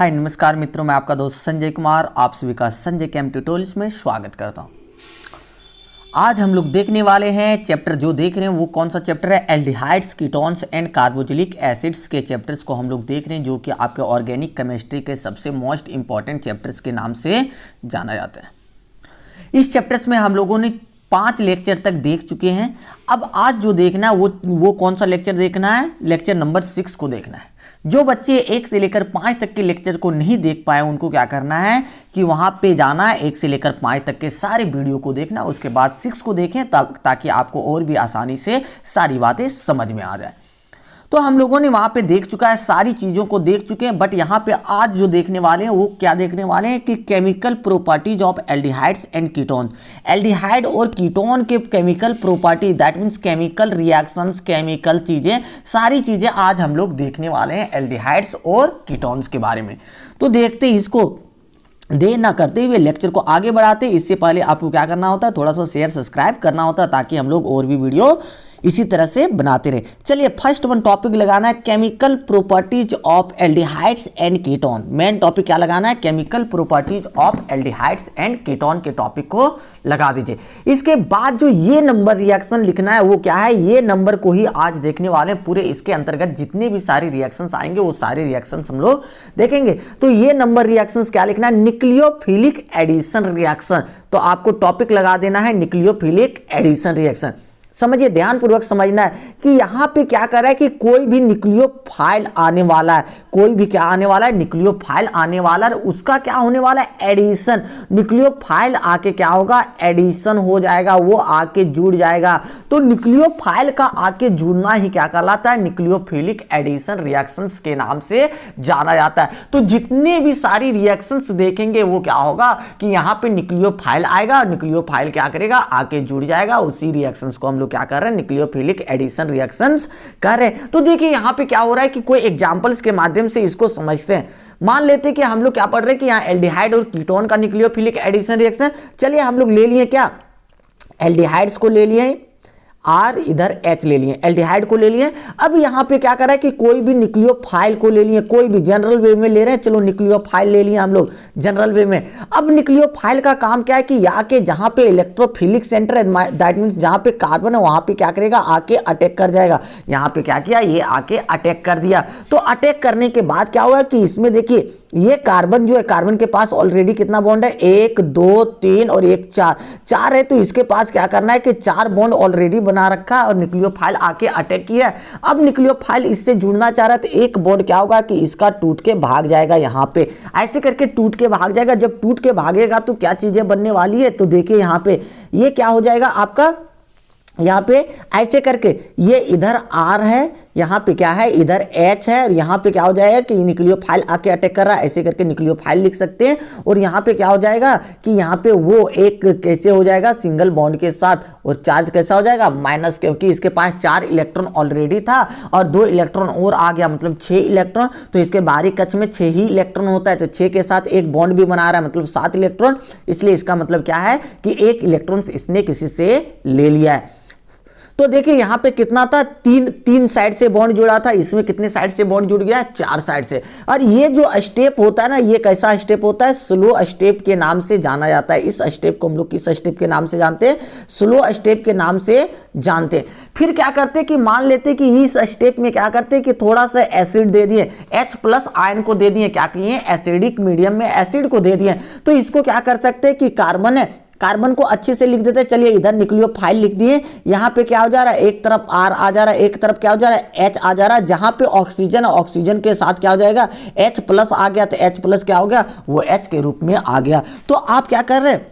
हाय नमस्कार मित्रों, मैं आपका दोस्त संजय कुमार आप सभी का संजय केम ट्यूटोरियल्स में स्वागत करता हूं। आज हम लोग देखने वाले हैं चैप्टर जो देख रहे हैं वो कौन सा चैप्टर है, aldehydes, ketones and carboxylic acids के चैप्टर्स को हम लोग देख रहे हैं, जो कि आपके ऑर्गेनिक केमिस्ट्री के सबसे मोस्ट इंपॉर्टेंट चैप्टर्स के नाम से जाना जाता है। इस चैप्टर्स में हम लोगों ने 5 लेक्चर तक देख चुके हैं। अब आज जो देखना है वो कौन सा लेक्चर देखना है, लेक्चर नंबर 6 को देखना है। जो बच्चे 1 से लेकर 5 तक के लेक्चर को नहीं देख पाए उनको क्या करना है कि वहां पे जाना है, 1 से लेकर 5 तक के सारे वीडियो को देखना, उसके बाद 6 को देखें ताकि आपको और भी आसानी से सारी बातें समझ में आ जाए। तो हम लोगों ने वहां पे देख चुका है, सारी चीजों को देख चुके हैं, बट यहाँ पे आज जो देखने वाले हैं वो क्या देखने वाले हैं कि chemical properties of aldehydes and ketone. Aldehyde और कीटोन के chemical property, that means chemical reactions, chemical चीजें, सारी चीजें आज हम लोग देखने वाले हैं एल्डिहाइड्स और कीटोन्स के बारे में। तो देखते हैं, इसको देर ना करते हुए लेक्चर को आगे बढ़ाते। इससे पहले आपको क्या करना होता है, थोड़ा सा शेयर सब्सक्राइब करना होता है ताकि हम लोग और भी वीडियो इसी तरह से बनाते रहे। चलिए फर्स्ट वन टॉपिक लगाना है chemical properties of aldehydes and ketone. Main topic क्या लगाना है, chemical properties of aldehydes and ketone के टॉपिक को लगा दीजिए। इसके बाद जो ये नंबर रिएक्शन लिखना है वो क्या है, ये नंबर को ही आज देखने वाले हैं। पूरे इसके अंतर्गत जितने भी सारे रिएक्शंस आएंगे वो सारे रिएक्शंस हम लोग देखेंगे। तो ये नंबर रिएक्शंस क्या लिखना है, न्यूक्लियोफिलिक एडिशन रिएक्शन। तो आपको टॉपिक लगा देना है न्यूक्लियोफिलिक एडिशन रिएक्शन। समझिए, ध्यानपूर्वक समझना है कि यहाँ पे क्या कर रहा है कि कोई भी न्यूक्लियोफाइल आने वाला है, कोई भी क्या आने वाला है, न्यूक्लियोफाइल आने वाला है, उसका क्या होने वाला है, एडिशन। न्यूक्लियोफाइल आके क्या होगा, एडिशन हो जाएगा, वो आके जुड़ जाएगा। तो न्यूक्लियोफाइल का आके जुड़ना ही क्या कहलाता है, न्यूक्लियोफिलिक एडिशन रिएक्शंस के नाम से जाना जाता है। तो जितने भी सारी रिएक्शंस देखेंगे वो क्या होगा कि यहाँ पे न्यूक्लियोफाइल आएगा, न्यूक्लियोफाइल क्या करेगा, आके जुड़ जाएगा। उसी रिएक्शंस को हम लोग क्या कर रहे हैं, न्यूक्लियोफिलिक एडिशन रिएक्शंस कर रहे हैं। तो देखिए यहाँ पे क्या हो रहा है कि कोई एग्जांपल्स के माध्यम से इसको समझते हैं। मान लेते हैं कि हम लोग क्या पढ़ रहे हैं कि यहाँ एल्डिहाइड और कीटोन का न्यूक्लियोफिलिक एडिशन रिएक्शन। चलिए हम लोग ले लिए क्या, एल्डिहाइड्स को ले लिए R, इधर H ले लिए, एल्डिहाइड को ले लिए। अब यहाँ पे क्या कर रहा है कि कोई भी न्यूक्लियोफाइल को ले लिए, कोई भी जनरल वे में ले रहे हैं, चलो न्यूक्लियोफाइल ले लिए हम लोग जनरल वे में। अब न्यूक्लियोफाइल का काम क्या है कि यहाँ के जहाँ पे इलेक्ट्रोफिलिक सेंटर है, दैट मीन्स जहाँ पे कार्बन है वहाँ पे क्या करेगा, आके अटैक कर जाएगा। यहाँ पे क्या किया, ये आके अटैक कर दिया। तो अटैक करने के बाद क्या होगा कि इसमें देखिए ये कार्बन जो है, कार्बन के पास ऑलरेडी कितना बॉन्ड है, 1 2 3 और 1 4 है। तो इसके पास क्या करना है कि 4 बॉन्ड ऑलरेडी बना रखा है और न्यूक्लियोफाइल आके अटैक किया है। अब न्यूक्लियोफाइल इससे जुड़ना चाह रहा है तो एक बॉन्ड क्या होगा कि इसका टूट के भाग जाएगा, यहाँ पे ऐसे करके टूट के भाग जाएगा। जब टूट के भागेगा तो क्या चीजें बनने वाली है, तो देखिए यहाँ पे ये क्या हो जाएगा आपका, यहाँ पे ऐसे करके ये इधर R है, यहाँ पे क्या है, इधर H है, और यहाँ पे क्या हो जाएगा कि न्यूक्लियोफाइल आके अटैक कर रहा है, ऐसे करके न्यूक्लियोफाइल लिख सकते हैं। और यहाँ पे क्या हो जाएगा कि यहाँ पे वो एक कैसे हो जाएगा, सिंगल बॉन्ड के साथ, और चार्ज कैसा हो जाएगा, माइनस, क्योंकि इसके पास 4 इलेक्ट्रॉन ऑलरेडी था और 2 इलेक्ट्रॉन और आ गया, मतलब 6 इलेक्ट्रॉन। तो इसके बाहरी कक्ष में 6 ही इलेक्ट्रॉन होता है, तो 6 के साथ एक बॉन्ड भी बना रहा है, मतलब 7 इलेक्ट्रॉन। इसलिए इसका मतलब क्या है कि 1 इलेक्ट्रॉन इसने किसी से ले लिया है। तो देखिए यहाँ पे कितना था, 3 साइड से बॉन्ड जुड़ा था, इसमें कितने साइड से बॉन्ड जुड़ गया, 4 साइड से। और ये जो स्टेप होता है ना, ये कैसा स्टेप होता है, स्लो स्टेप के नाम से जाना जाता है। इस स्टेप को हम लोग किस स्टेप के नाम से जानते हैं, स्लो स्टेप के नाम से जानते हैं। फिर क्या करते हैं कि मान लेते हैं कि इस स्टेप में क्या करते हैं कि थोड़ा सा एसिड दे दिए, H+ आयन को दे दिए, क्या किए, एसिडिक मीडियम में एसिड को दे दिए। तो इसको क्या कर सकते हैं कि कार्बन है, कार्बन को अच्छे से लिख देते हैं। चलिए इधर न्यूक्लियोफाइल लिख दिए, यहाँ पे क्या हो जा रहा है, एक तरफ R आ जा रहा है, एक तरफ क्या हो जा रहा है, H आ जा रहा है। जहाँ पे ऑक्सीजन है, ऑक्सीजन के साथ क्या हो जाएगा, H+ आ गया, तो H+ क्या हो गया, वो H के रूप में आ गया। तो आप क्या कर रहे हैं,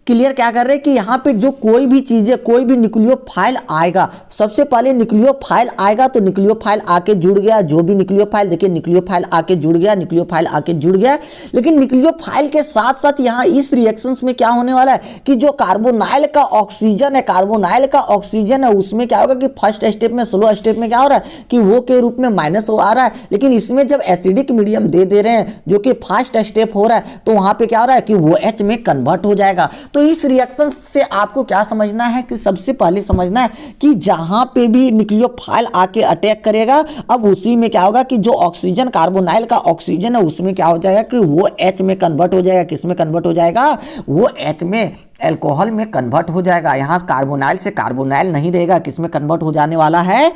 क्लियर क्या कर रहे हैं कि यहाँ पे जो कोई भी चीज है, कोई भी न्यूक्लियोफाइल आएगा, सबसे पहले न्यूक्लियोफाइल आएगा तो न्यूक्लियोफाइल आके जुड़ गया। जो भी न्यूक्लियोफाइल, देखिए न्यूक्लियोफाइल आके जुड़ गया, न्यूक्लियोफाइल आके जुड़ गया। लेकिन न्यूक्लियोफाइल के साथ साथ यहाँ इस रिएक्शंस में क्या होने वाला है कि जो कार्बोनाइल का ऑक्सीजन है, कार्बोनाइल का ऑक्सीजन है, उसमें क्या होगा कि फर्स्ट स्टेप में, स्लो स्टेप में क्या हो रहा है कि वो के रूप में माइनस आ रहा है। लेकिन इसमें जब एसिडिक मीडियम दे रहे हैं जो कि फर्स्ट स्टेप हो रहा है, तो वहां पे क्या हो रहा है कि वो H में कन्वर्ट हो जाएगा। तो तो इस रिएक्शन से आपको क्या समझना है कि सबसे पहले समझना है कि जहां पे भी न्यूक्लियोफाइल आके अटैक करेगा, अब उसी में क्या होगा कि जो ऑक्सीजन कार्बोनाइल का ऑक्सीजन है उसमें क्या हो जाएगा कि वो H में कन्वर्ट हो जाएगा। किस में कन्वर्ट हो जाएगा? वो H में एल्कोहल में कन्वर्ट हो जाएगा। यहाँ कार्बोनाइल से कार्बोनाइल नहीं रहेगा, किस में कन्वर्ट हो जाने वाला है?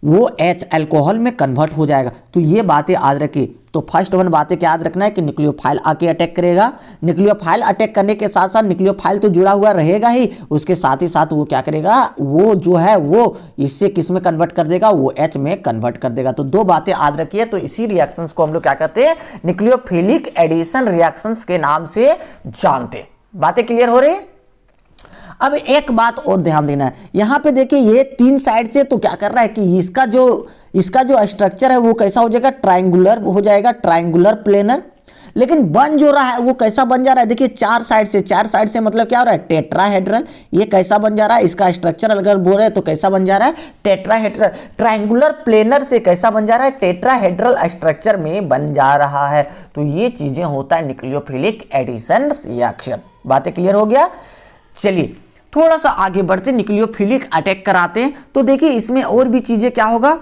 वो H अल्कोहल में कन्वर्ट हो जाएगा। तो ये बातें याद रखिए। तो फर्स्ट वन बातें क्या याद रखना है कि न्यूक्लियोफाइल आके अटैक करेगा। न्यूक्लियोफाइल अटैक करने के साथ साथ न्यूक्लियोफाइल तो जुड़ा हुआ रहेगा ही, उसके साथ ही साथ वो क्या करेगा, वो जो है वो इससे किस में कन्वर्ट कर देगा? वो H में कन्वर्ट कर देगा। तो दो बातें याद रखिए। तो इसी रिएक्शंस को हम लोग क्या कहते हैं? न्यूक्लियोफिलिक एडिशन रिएक्शंस के नाम से जानते हैं। बातें क्लियर हो रही है? अब एक बात और ध्यान देना है, यहां पे देखिए ये तीन साइड से तो क्या कर रहा है कि इसका जो स्ट्रक्चर है वो कैसा हो जाएगा? ट्रायंगुलर हो जाएगा, ट्रायंगुलर प्लेनर। लेकिन बन जो रहा है वो कैसा बन जा रहा है? देखिए चार साइड से मतलब क्या हो रहा है? टेट्राहेड्रल। ये कैसा बन जा रहा है? इसका स्ट्रक्चर अगर बोल रहे तो कैसा बन जा रहा है? टेट्राहेड्रल। ट्रायंगुलर प्लेनर से कैसा बन जा रहा है? टेट्राहेड्रल स्ट्रक्चर में बन जा रहा है। तो ये चीजें होता है न्यूक्लियोफिलिक एडिशन रिएक्शन। बातें क्लियर हो गया? चलिए थोड़ा सा आगे बढ़ते, न्यूक्लियोफिलिक अटैक कराते हैं। तो देखिए इसमें और भी चीजें क्या होगा,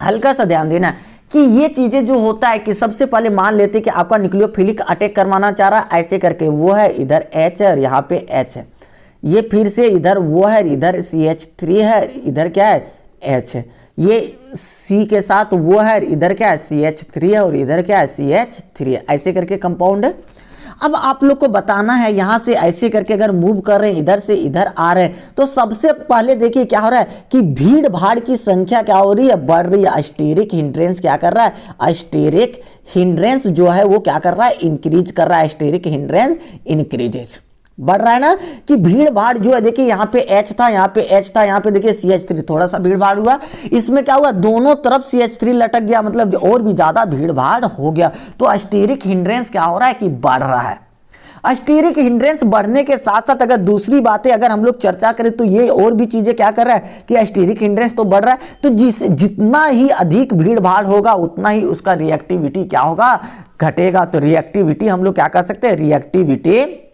हल्का सा ध्यान देना कि ये चीजें जो होता है कि सबसे पहले मान लेते कि आपका न्यूक्लियोफिलिक अटैक करवाना चाह रहा है ऐसे करके, वो है इधर H है और यहाँ पे H है, ये फिर से इधर वो है, इधर CH3 है, इधर क्या है? H है, ये C के साथ वो है, इधर क्या है? CH3 है और इधर क्या है? CH3 है। ऐसे करके कंपाउंड है। अब आप लोग को बताना है यहां से ऐसे करके अगर मूव कर रहे हैं, इधर से इधर आ रहे हैं, तो सबसे पहले देखिए क्या हो रहा है कि भीड़ भाड़ की संख्या क्या हो रही है? बढ़ रही है। स्टेरिक हिंड्रेंस क्या कर रहा है? स्टेरिक हिंड्रेंस जो है वो क्या कर रहा है? इंक्रीज कर रहा है। स्टेरिक हिंड्रेंस इंक्रीजेज, बढ़ रहा है ना कि भीड़ भाड़ जो है। देखिए यहाँ पे H था, यहाँ पे H था, यहाँ पे देखिए CH3, थोड़ा सा भीड़ भाड़ हुआ, इसमें क्या हुआ? दोनों तरफ CH3 लटक गया, मतलब और भी ज्यादा भीड़ भाड़ हो गया। तो स्टेरिक हिंड्रेंस क्या हो रहा है कि बढ़ रहा है। स्टेरिक हिंड्रेंस बढ़ने के साथ साथ अगर दूसरी बातें अगर हम लोग चर्चा करें तो ये और भी चीजें क्या कर रहा है कि स्टेरिक हिंड्रेंस तो बढ़ रहा है, तो जितना ही अधिक भीड़ भाड़ होगा उतना ही उसका रिएक्टिविटी क्या होगा? घटेगा। तो रिएक्टिविटी हम लोग क्या कर सकते हैं? Reactivity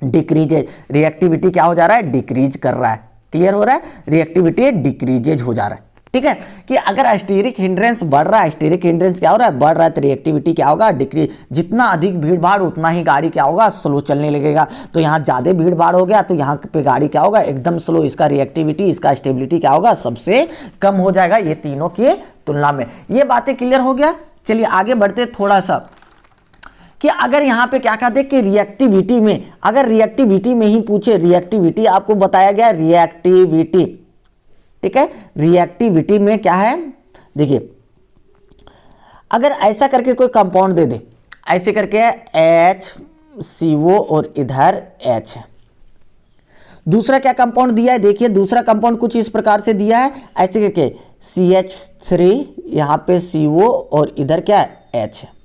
decreases. रिएक्टिविटी क्या हो जा रहा है? डिक्रीज कर रहा है। क्लियर हो रहा है? रिएक्टिविटी डिक्रीजेज हो जा रहा है। ठीक है कि अगर स्टेरिक हिंड्रेंस बढ़ रहा है, स्टेरिक हिंड्रेंस क्या हो रहा है? बढ़ रहा है, तो रिएक्टिविटी क्या होगा? डिक्रीज। जितना अधिक भीड़ भाड़ उतना ही गाड़ी क्या होगा? स्लो चलने लगेगा। तो यहाँ ज्यादा भीड़ भाड़ हो गया तो यहाँ पे गाड़ी क्या होगा? एकदम स्लो। इसका रिएक्टिविटी, इसका स्टेबिलिटी क्या होगा? सबसे कम हो जाएगा ये तीनों की तुलना में। ये बातें क्लियर हो गया। चलिए आगे बढ़ते थोड़ा सा कि अगर यहाँ पे क्या कहते हैं कि रिएक्टिविटी में, अगर रिएक्टिविटी में ही पूछे, रिएक्टिविटी आपको बताया गया रिएक्टिविटी, ठीक है, रिएक्टिविटी में क्या है? देखिए अगर ऐसा करके कोई कंपाउंड दे दे, ऐसे करके HCO और इधर H है, दूसरा क्या कंपाउंड दिया है? देखिए दूसरा कंपाउंड कुछ इस प्रकार से दिया है, ऐसे करके CH3, यहाँ पे CO और इधर क्या है? H है।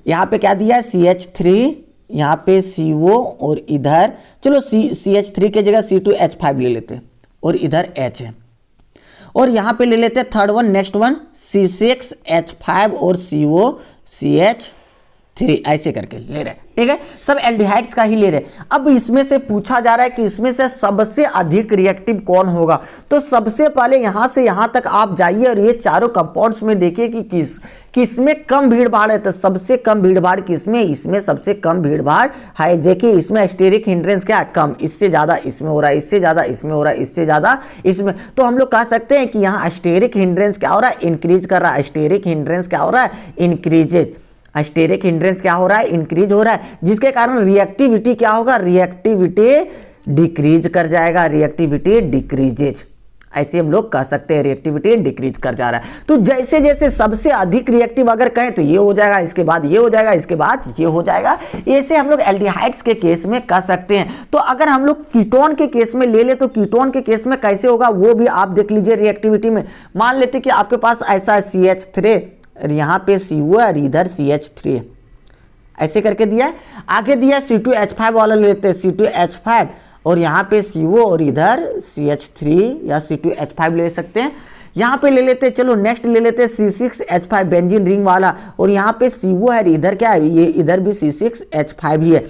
यहाँ पे क्या दिया है? CH3, यहाँ पे CO और इधर, चलो CH3 के जगह C2H5 ले लेते हैं और इधर H है, और यहाँ पे ले लेते हैं third one, next one C6H5 और COCH3, ऐसे करके ले रहे हैं। ठीक है, सब एल्डिहाइड्स का ही ले रहे हैं। अब इसमें से पूछा जा रहा है कि इसमें से सबसे अधिक रिएक्टिव कौन होगा। तो सबसे पहले यहाँ से यहाँ तक आप जाइए और ये चारों कंपाउंड्स में देखिए कि किसमें कम भीड़ भाड़ है। तो सबसे कम भीड़ भाड़ किसमें? इसमें सबसे कम भीड़ भाड़ है। देखिए इसमें स्टेरिक हिंड्रेंस क्या है? कम। इससे ज्यादा इसमें हो रहा है, इससे ज्यादा इसमें हो रहा है, इससे ज्यादा इसमें। तो हम लोग कह सकते हैं कि यहाँ स्टेरिक हिंड्रेंस क्या हो रहा है? इंक्रीज कर रहा है। स्टेरिक हिंड्रेंस क्या हो रहा है? इंक्रीजेज। स्टेरिक हिंड्रेंस क्या हो रहा है? इंक्रीज हो रहा है, जिसके कारण रिएक्टिविटी क्या होगा? रिएक्टिविटी डिक्रीज कर जाएगा। रिएक्टिविटी डिक्रीजेज, ऐसे हम लोग कह सकते हैं रिएक्टिविटी डिक्रीज कर जा रहा है। तो जैसे जैसे सबसे अधिक रिएक्टिव अगर कहें तो ये हो जाएगा, इसके बाद ये हो जाएगा, इसके बाद ये हो जाएगा। ऐसे हम लोग एल्डिहाइड्स के केस में कह सकते हैं। तो अगर हम लोग कीटोन के केस में ले ले तो कीटोन के केस में कैसे होगा वो भी आप देख लीजिए। रिएक्टिविटी में मान लेते कि आपके पास ऐसा CH3 और यहाँ पे CO और इधर CH3 है, ऐसे करके दिया है। आगे दिया C2H5 वाला लेते हैं, C2H5 और यहाँ पे CO और इधर CH3 या C2H5 ले सकते हैं। यहाँ पे ले लेते हैं, चलो नेक्स्ट ले लेते हैं C6H5 बेंजीन रिंग वाला, और यहाँ पे CO है, इधर क्या है? ये इधर भी C6H5 ही है।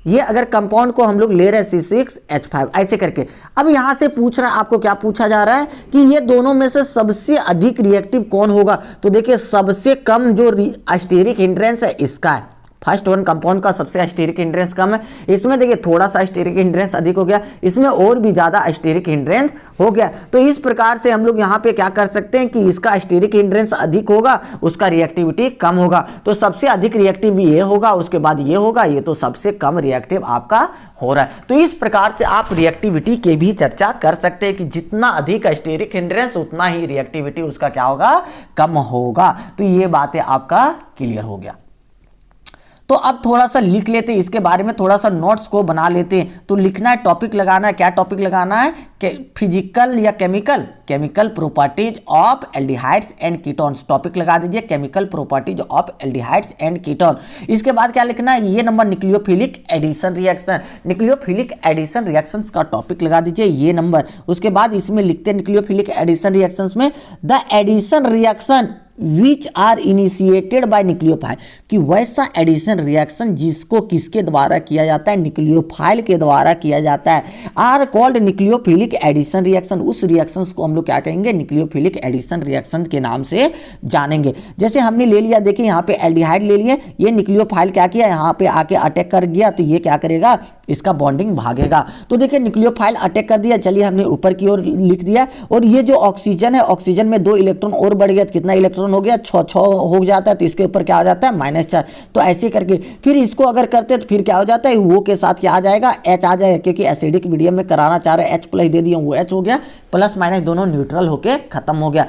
ये अगर कंपाउंड को हम लोग ले रहे हैं C6H5 ऐसे करके। अब यहां से पूछ रहा है, आपको क्या पूछा जा रहा है कि ये दोनों में से सबसे अधिक रिएक्टिव कौन होगा। तो देखिए सबसे कम जो स्टेरिक हिंड्रेंस है इसका है, फर्स्ट वन कंपाउंड का सबसे स्टेरिक हिंड्रेंस कम है। इसमें देखिए थोड़ा सा स्टेरिक हिंड्रेंस अधिक हो गया, इसमें और भी ज्यादा स्टेरिक हिंड्रेंस हो गया। तो इस प्रकार से हम लोग यहाँ पे क्या कर सकते हैं कि इसका स्टेरिक हिंड्रेंस अधिक होगा, उसका रिएक्टिविटी कम होगा। तो सबसे अधिक रिएक्टिव ये होगा, उसके बाद ये होगा, ये तो सबसे कम रिएक्टिव आपका हो रहा है। तो इस प्रकार से आप रिएक्टिविटी की भी चर्चा कर सकते हैं कि जितना अधिक स्टेरिक हिंड्रेंस उतना ही रिएक्टिविटी उसका क्या होगा, कम होगा। तो ये बातें आपका क्लियर हो गया। तो अब थोड़ा सा लिख लेते हैं इसके बारे में, थोड़ा सा नोट्स को बना लेते हैं। तो लिखना है, टॉपिक लगाना है, क्या टॉपिक लगाना है कि फिजिकल या chemical properties of aldehydes and ketones. Topic लगा दीजिए chemical properties of aldehydes and ketone. इसके बाद क्या लिखना है, ये number nucleophilic addition reaction, nucleophilic addition reactions का टॉपिक लगा दीजिए ये नंबर। उसके बाद इसमें लिखते हैं न्यूक्लियोफिलिक एडिशन रिएक्शंस में the addition reaction which are initiated by nucleophile, कि वैसा एडिशन रिएक्शन जिसको किसके द्वारा किया जाता है, न्यूक्लियोफाइल के द्वारा किया जाता है, are called nucleophilic addition reaction. उस रिएक्शंस को हम लोग क्या कहेंगे, न्यूक्लियोफिलिक एडिशन रिएक्शन के नाम से जानेंगे। जैसे हमने ले लिया, देखिए यहाँ पे एल्डिहाइड ले लिए, ये न्यूक्लियोफाइल क्या किया, यहाँ पे आके अटैक कर गया, तो ये क्या करेगा, इसका बॉन्डिंग भागेगा। तो देखिए न्यूक्लियोफाइल अटैक कर दिया, चलिए हमने ऊपर की ओर लिख दिया। और ये जो ऑक्सीजन है, ऑक्सीजन में 2 इलेक्ट्रॉन और बढ़ गया, कितना इलेक्ट्रॉन हो गया, 6 हो जाता है। तो इसके ऊपर क्या आ जाता है, -4। तो ऐसे करके फिर इसको अगर करते हैं तो फिर क्या हो जाता है, वो के साथ क्या आ जाएगा, H आ जाएगा, क्योंकि एसिडिक मीडियम में कराना चाह रहे हैं, H+ दे दिया, वो H हो गया, प्लस माइनस दोनों न्यूट्रल होके खत्म हो गया।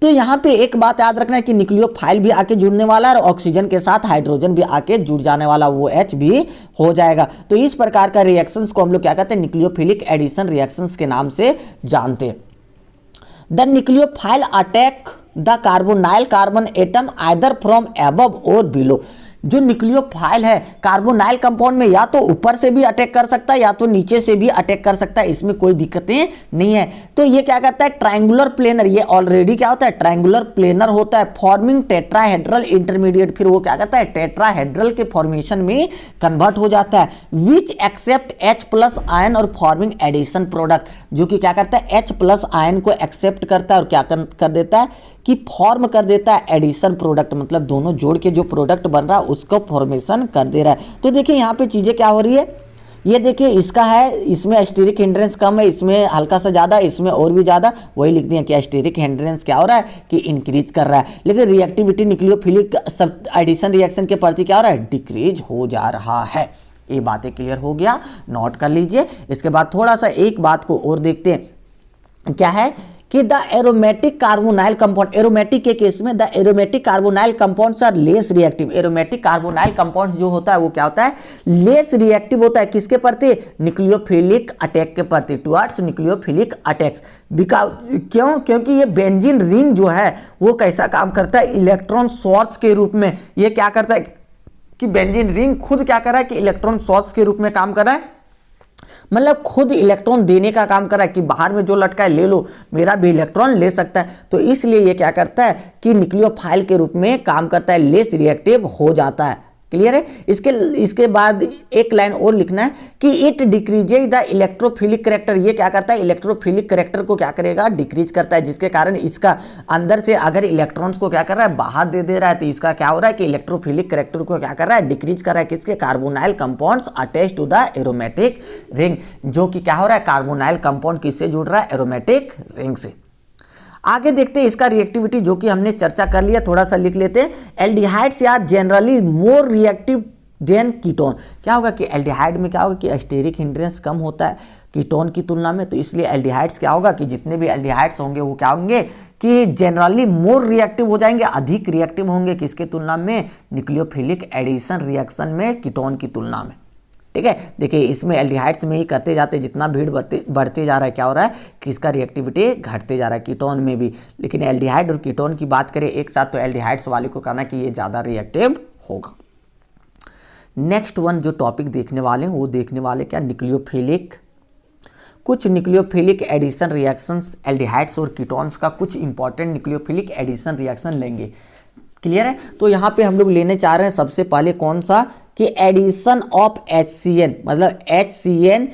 तो यहाँ पे एक बात याद रखना है कि न्यूक्लियोफाइल भी आके जुड़ने वाला है और ऑक्सीजन के साथ हाइड्रोजन भी आके जुड़ जाने वाला, वो H भी हो जाएगा। तो इस प्रकार का रिएक्शंस को हम लोग क्या कहते हैं, न्यूक्लियोफिलिक एडिशन रिएक्शंस के नाम से जानते हैं। The nucleophile attack the carbonyl carbon atom either from above और बिलो। जो न्यूक्लियोफाइल है कार्बोनाइल कंपाउंड में या तो ऊपर से भी अटैक कर सकता है या तो नीचे से भी अटैक कर सकता है, इसमें कोई दिक्कतें नहीं है। तो ये क्या करता है, ट्रायंगुलर प्लेनर, ये ऑलरेडी क्या होता है, ट्रायंगुलर प्लेनर होता है, फॉर्मिंग टेट्राहेड्रल इंटरमीडिएट। फिर वो क्या करता है, टेट्राहेड्रल के फॉर्मेशन में कन्वर्ट हो जाता है, विच एक्सेप्ट H+ आयन और फॉर्मिंग एडिशन प्रोडक्ट, जो कि क्या करता है, H+ आयन को एक्सेप्ट करता है और क्या कर देता है कि फॉर्म कर देता है एडिशन प्रोडक्ट, मतलब दोनों जोड़ के जो प्रोडक्ट बन रहा है उसको फॉर्मेशन कर दे रहा है। तो देखिए यहाँ पे चीजें क्या हो रही है, ये देखिए इसका है, इसमें स्टेरिक हिंड्रेंस कम है, इसमें हल्का सा ज्यादा, इसमें और भी ज्यादा, वही लिख दिया कि स्टेरिक हिंड्रेंस क्या हो रहा है कि इंक्रीज कर रहा है। लेकिन रिएक्टिविटी न्यूक्लियोफिलिक सब एडिशन रिएक्शन के प्रति क्या हो रहा है, डिक्रीज हो जा रहा है। ये बातें क्लियर हो गया, नोट कर लीजिए। इसके बाद थोड़ा सा एक बात को और देखते हैं, क्या है कि the aromatic carbonyl compound, aromatic के केस में the aromatic carbonyl compounds are less reactive. Aromatic carbonyl compound जो होता है वो क्या होता है, लेस रिएक्टिव होता है, किसके प्रति, न्यूक्लियोफिलिक अटैक के प्रति, टुवर्ड्स न्यूक्लियोफिलिक अटैक्स। क्यों, क्योंकि ये बेंजीन रिंग जो है वो कैसा काम करता है, इलेक्ट्रॉन सोर्स के रूप में। ये क्या करता है कि बेंजीन रिंग खुद क्या कर रहा है कि इलेक्ट्रॉन सोर्स के रूप में काम कर रहा है, मतलब खुद इलेक्ट्रॉन देने का काम कर रहा है कि बाहर में जो लटका है ले लो, मेरा भी इलेक्ट्रॉन ले सकता है। तो इसलिए ये क्या करता है कि न्यूक्लियोफाइल के रूप में काम करता है, लेस रिएक्टिव हो जाता है। क्लियर है। इसके बाद एक लाइन और लिखना है कि it decreases the electrophilic character. ये क्या करता है, इलेक्ट्रोफिलिक करेक्टर को क्या करेगा, डिक्रीज करता है, जिसके कारण इसका अंदर से अगर इलेक्ट्रॉन्स को क्या कर रहा है, बाहर दे रहा है, तो इसका क्या हो रहा है कि इलेक्ट्रोफिलिक करेक्टर को क्या कर रहा है, डिक्रीज कर रहा है। किसके, carbonyl compounds attach to the aromatic ring, जो कि क्या हो रहा है, कार्बोनाइल कंपाउंड किससे जुड़ रहा है, एरोमेटिक रिंग से। आगे देखते हैं इसका रिएक्टिविटी, जो कि हमने चर्चा कर लिया, थोड़ा सा लिख लेते हैं। Aldehydes are generally more reactive than ketone. क्या होगा कि एल्डिहाइड में क्या होगा कि स्टेरिक हिंड्रेंस कम होता है कीटोन की तुलना में, तो इसलिए एल्डिहाइड्स क्या होगा कि जितने भी एल्डिहाइड्स होंगे वो क्या होंगे कि जनरली मोर रिएक्टिव हो जाएंगे, अधिक रिएक्टिव होंगे किसके तुलना में, न्यूक्लियोफिलिक एडिशन रिएक्शन में कीटोन की तुलना में। ठीक है, देखिए इसमें एल्डिहाइड्स में ही करते जाते जितना भीड़ बढ़ते जा रहा है, क्या हो रहा है कि इसका रिएक्टिविटी घटते जा रहा है, कीटोन में भी। लेकिन एल्डिहाइड और कीटोन की बात करें एक साथ, तो एल्डिहाइड्स वाले को कहना कि ये ज़्यादा रिएक्टिव होगा। नेक्स्ट वन जो टॉपिक देखने वाले हैं वो देखने वाले क्या, न्यूक्लियोफिलिक, कुछ न्यूक्लियोफिलिक एडिशन रिएक्शंस, एल्डिहाइड्स और कीटोन्स का कुछ इंपॉर्टेंट न्यूक्लियोफिलिक एडिशन रिएक्शन लेंगे। क्लियर है। तो यहाँ पे हम लोग लेने चाह रहे हैं सबसे पहले कौन सा, कि एडिशन ऑफ HCN, मतलब HCN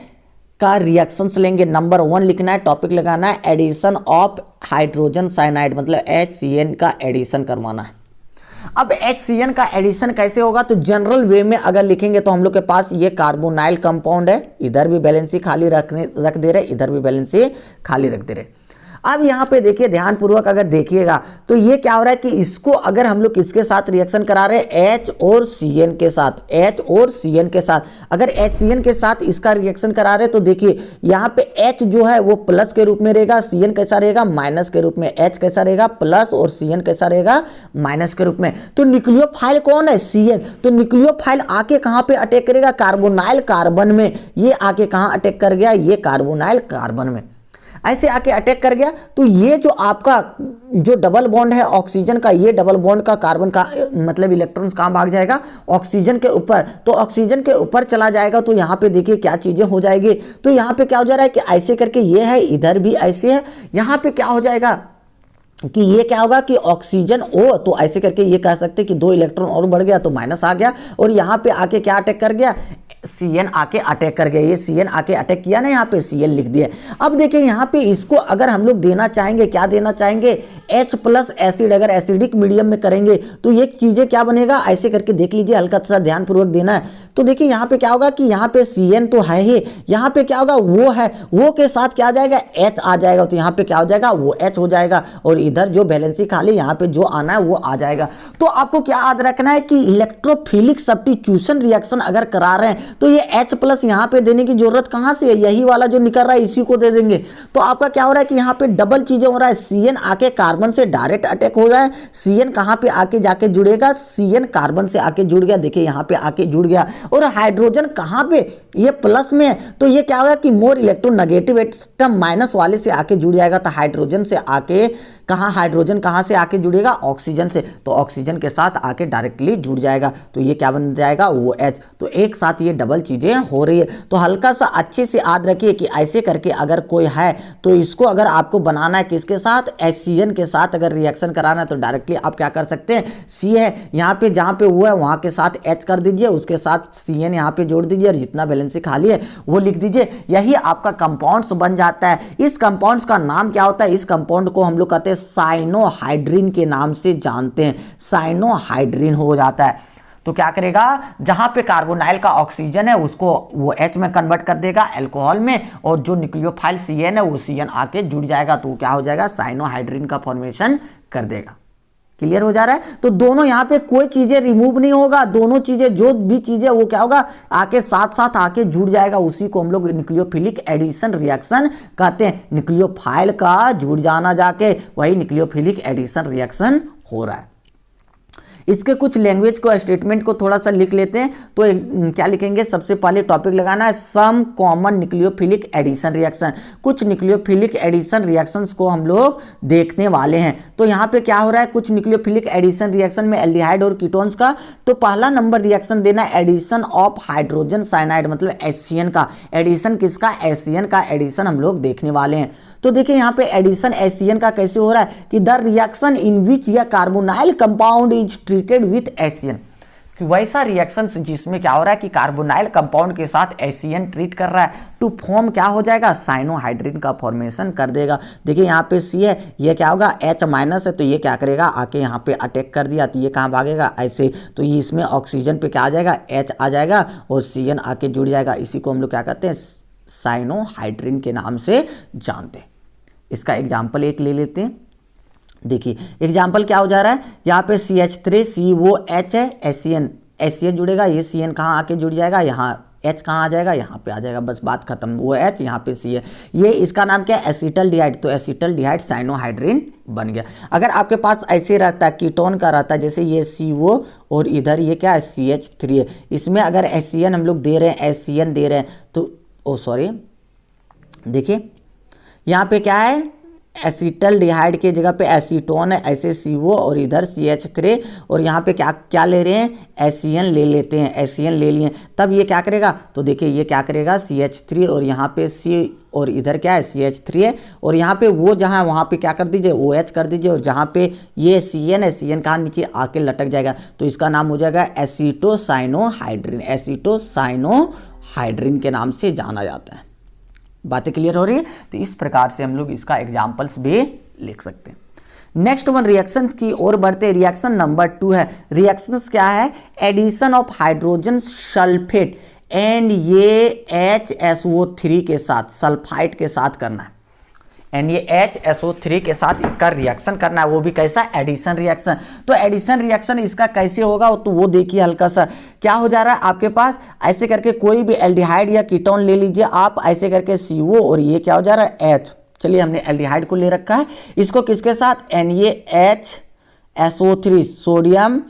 का रिएक्शंस लेंगे। नंबर 1 लिखना है, टॉपिक लगाना है, एडिशन ऑफ हाइड्रोजन साइनाइड, मतलब HCN का एडिशन करवाना है। अब HCN का एडिशन कैसे होगा, तो जनरल वे में अगर लिखेंगे तो हम लोग के पास ये कार्बोनाइल कंपाउंड है, इधर भी बैलेंसी खाली रख दे रहे, इधर भी बैलेंसी खाली रख दे रहे। अब यहाँ पे देखिए ध्यानपूर्वक अगर देखिएगा तो ये क्या हो रहा है कि इसको अगर हम लोग किसके साथ रिएक्शन करा रहे हैं, H और CN के साथ, H और CN के साथ। अगर HCN के साथ इसका रिएक्शन करा रहे हैं तो देखिए यहाँ पे H जो है वो प्लस के रूप में रहेगा, CN कैसा रहेगा, माइनस के रूप में। H कैसा रहेगा, प्लस, और CN कैसा रहेगा, माइनस के रूप में। तो न्यूक्लियोफाइल कौन है, CN। तो न्यूक्लियोफाइल आके कहाँ पे अटैक करेगा, कार्बोनाइल कार्बन में। ये आके कहाँ अटैक कर गया, ये कार्बोनाइल कार्बन में ऐसे आके अटैक कर गया। तो ये जो आपका जो डबल बॉन्ड है ऑक्सीजन का, ये डबल बॉन्ड का कार्बन का मतलब इलेक्ट्रॉन्स कहाँ भाग जाएगा, ऑक्सीजन के ऊपर। तो ऑक्सीजन के ऊपर चला जाएगा तो यहाँ पे देखिए क्या चीजें हो जाएगी। तो यहाँ पे क्या हो जा रहा है कि ऐसे करके ये है, इधर भी ऐसे है। यहाँ पे क्या हो जाएगा कि ये क्या होगा कि ऑक्सीजन O, तो ऐसे करके ये कह सकते हैं कि 2 इलेक्ट्रॉन और बढ़ गया तो माइनस आ गया, और यहाँ पे आके क्या अटैक कर गया, CN आके अटैक कर गया। ये CN आके अटैक किया ना, यहाँ पे Cl लिख दिया। अब देखिए यहाँ पे इसको अगर हम लोग देना चाहेंगे, क्या देना चाहेंगे, H प्लस एसिड, अगर एसिडिक मीडियम में करेंगे तो ये चीजें क्या बनेगा, ऐसे करके देख लीजिए, हल्का सा ध्यानपूर्वक देना है। तो देखिए यहाँ पे क्या होगा कि यहाँ पे CN तो है ही, यहाँ पे क्या होगा, वो है, वो के साथ क्या आ जाएगा, H आ जाएगा। तो यहाँ पे क्या हो जाएगा, वो H हो जाएगा, और इधर जो वैलेंसी खाली यहाँ पे जो आना है वो आ जाएगा। तो आपको क्या याद रखना है कि इलेक्ट्रोफिलिक सब्स्टिट्यूशन रिएक्शन अगर करा रहे हैं तो ये H प्लस यहाँ पे देने की जरूरत कहाँ से है, यही वाला जो निकल रहा है इसी को दे देंगे। तो आपका क्या हो रहा है कि यहाँ पे डबल चीजें हो रहा है, CN आके कार्बन से डायरेक्ट अटैक हो रहा है। CN कहाँ पे आके जाके जुड़ेगा, CN कार्बन से आके जुड़ गया, देखिए यहाँ पे आके जुड़ गया। और हाइड्रोजन कहाँ पे, ये प्लस में है, तो ये क्या होगा कि मोर इलेक्ट्रोनेगेटिव एटम माइनस वाले से आके जुड़ जाएगा। तो हाइड्रोजन से आके कहाँ, हाइड्रोजन कहाँ से आके जुड़ेगा, ऑक्सीजन से। तो ऑक्सीजन के साथ आके डायरेक्टली जुड़ जाएगा, तो ये क्या बन जाएगा, वो H। तो एक साथ ये डबल चीजें हो रही है। तो हल्का सा अच्छे से याद रखिए कि ऐसे करके अगर कोई है तो इसको अगर आपको बनाना है किसके साथ, HCN के साथ अगर रिएक्शन कराना है तो डायरेक्टली आप क्या कर सकते हैं, C है यहाँ पे, जहाँ पे वो है वहाँ के साथ H कर दीजिए, उसके साथ CN यहाँ पे जोड़ दीजिए, और जितना बैलेंसी खाली है वो लिख दीजिए। यही आपका कंपाउंड्स बन जाता है। इस कंपाउंड्स का नाम क्या होता है, इस कंपाउंड को हम लोग कहते हैं साइनोहाइड्रिन के नाम से जानते हैं, साइनोहाइड्रिन हो जाता है। तो क्या करेगा, जहां पे कार्बोनाइल का ऑक्सीजन है उसको वो H में कन्वर्ट कर देगा अल्कोहल में, और जो न्यूक्लियोफाइल CN है वो CN आके जुड़ जाएगा, तो क्या हो जाएगा, साइनोहाइड्रिन का फॉर्मेशन कर देगा। क्लियर हो जा रहा है। तो दोनों यहाँ पे कोई चीजें रिमूव नहीं होगा, दोनों चीजें जो भी चीजें वो क्या होगा, आके साथ साथ आके जुड़ जाएगा। उसी को हम लोग न्यूक्लियोफिलिक एडिशन रिएक्शन कहते हैं। न्यूक्लियोफाइल का जुड़ जाना जाके वही न्यूक्लियोफिलिक एडिशन रिएक्शन हो रहा है। इसके कुछ लैंग्वेज को, स्टेटमेंट को थोड़ा सा लिख लेते हैं। तो क्या लिखेंगे, सबसे पहले टॉपिक लगाना है some common nucleophilic addition reaction. कुछ न्यूक्लियोफिलिक एडिशन रिएक्शंस को हम लोग देखने वाले हैं। तो यहाँ पे क्या हो रहा है, कुछ न्यूक्लियोफिलिक एडिशन रिएक्शन में एल्डिहाइड और कीटोन्स का। तो पहला नंबर रिएक्शन देना है एडिशन ऑफ हाइड्रोजन साइनाइड, मतलब HCN का एडिशन, किसका, HCN का एडिशन हम लोग देखने वाले हैं। तो देखिए यहाँ पे एडिशन HCN का कैसे हो रहा है कि द रिएक्शन इन विच या carbonyl compound is treated with HCN, कि वैसा रिएक्शन जिसमें क्या हो रहा है कि कार्बोनाइल कंपाउंड के साथ HCN ट्रीट कर रहा है, टू फॉर्म क्या हो जाएगा, साइनोहाइड्रिन का फॉर्मेशन कर देगा। देखिए यहाँ पे C है, ये क्या होगा, H माइनस है, तो ये क्या करेगा, आके यहाँ पे अटैक कर दिया, तो ये कहाँ भागेगा, ऐसे। तो ये इसमें ऑक्सीजन पे क्या आ जाएगा, H आ जाएगा, और CN आके जुड़ जाएगा। इसी को हम लोग क्या कहते हैं, साइनोहाइड्रिन के नाम से जानते हैं। इसका एग्जाम्पल एक ले लेते हैं। देखिए एग्जाम्पल क्या हो जा रहा है, यहाँ पे CH3COH है, HCN जुड़ेगा, ये CN कहाँ आके जुड़ जाएगा, यहाँ H कहाँ आ जाएगा, यहाँ पे आ जाएगा, बस बात खत्म। वो H, यहाँ पे C है, ये इसका नाम क्या है, एसिटल्डिहाइड। तो एसिटल्डिहाइड साइनोहाइड्रिन बन गया। अगर आपके पास ऐसे रहता है, कीटोन का रहता है, जैसे ये CO और इधर ये क्या है, CH3 है, इसमें अगर HCN हम लोग दे रहे हैं, HCN दे रहे हैं, तो देखिए यहाँ पे क्या है, एसिटल्डिहाइड की जगह पे एसीटोन है, ऐसे CO और इधर CH3 और यहाँ पे क्या क्या ले रहे हैं, एसियन ले लेते हैं, एसियन ले लिए, तब ये क्या करेगा, तो देखिए ये क्या करेगा CH3 और यहाँ पे C और इधर क्या है CH3 है और यहाँ पे वो जहाँ वहाँ पे क्या कर दीजिए OH कर दीजिए और जहाँ पे ये CN है, CN कहाँ नीचे आके लटक जाएगा, तो इसका नाम हो जाएगा एसीटोसाइनोहाइड्रिन, एसीटोसाइनोहाइड्रिन के नाम से जाना जाता है। बातें क्लियर हो रही है। तो इस प्रकार से हम लोग इसका एग्जाम्पल्स भी लिख सकते हैं। नेक्स्ट वन रिएक्शन की ओर बढ़ते हैं। रिएक्शन नंबर 2 है। रिएक्शंस क्या है, addition of hydrogen sulphate and ये HSO3 के साथ, सल्फाइड के साथ करना है, NaHSO3 के साथ इसका रिएक्शन करना है, वो भी कैसा, एडिशन रिएक्शन। तो एडिशन रिएक्शन इसका कैसे होगा, तो वो देखिए हल्का सा क्या हो जा रहा है आपके पास, ऐसे करके कोई भी एल्डिहाइड या कीटोन ले लीजिए आप, ऐसे करके CO और ये क्या हो जा रहा है H। चलिए हमने एल्डिहाइड को ले रखा है, इसको किसके साथ, NaHSO3 सोडियम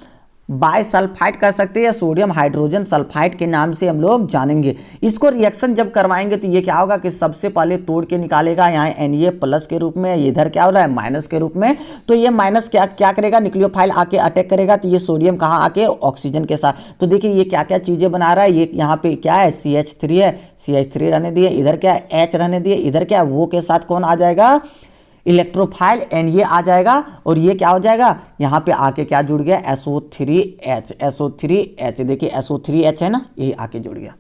बाइसल्फाइड कर सकते हैं या सोडियम हाइड्रोजन सल्फाइड के नाम से हम लोग जानेंगे। इसको रिएक्शन जब करवाएंगे तो ये क्या होगा कि सबसे पहले तोड़ के निकालेगा, यहाँ Na प्लस के रूप में, इधर क्या हो रहा है माइनस के रूप में, तो ये माइनस क्या क्या करेगा, न्यूक्लियोफाइल आके अटैक करेगा, तो ये सोडियम कहाँ आके ऑक्सीजन के साथ। तो देखिए ये क्या क्या चीज़ें बना रहा है, ये यहाँ पे क्या है CH3 है, CH3 रहने दिए, इधर क्या है H रहने दिए, इधर क्या है वो के साथ कौन आ जाएगा, इलेक्ट्रोफाइल Na आ जाएगा और ये क्या हो जाएगा, यहाँ पे आके क्या जुड़ गया SO3H, SO3H, देखिए SO3H है ना, ये आके जुड़ गया।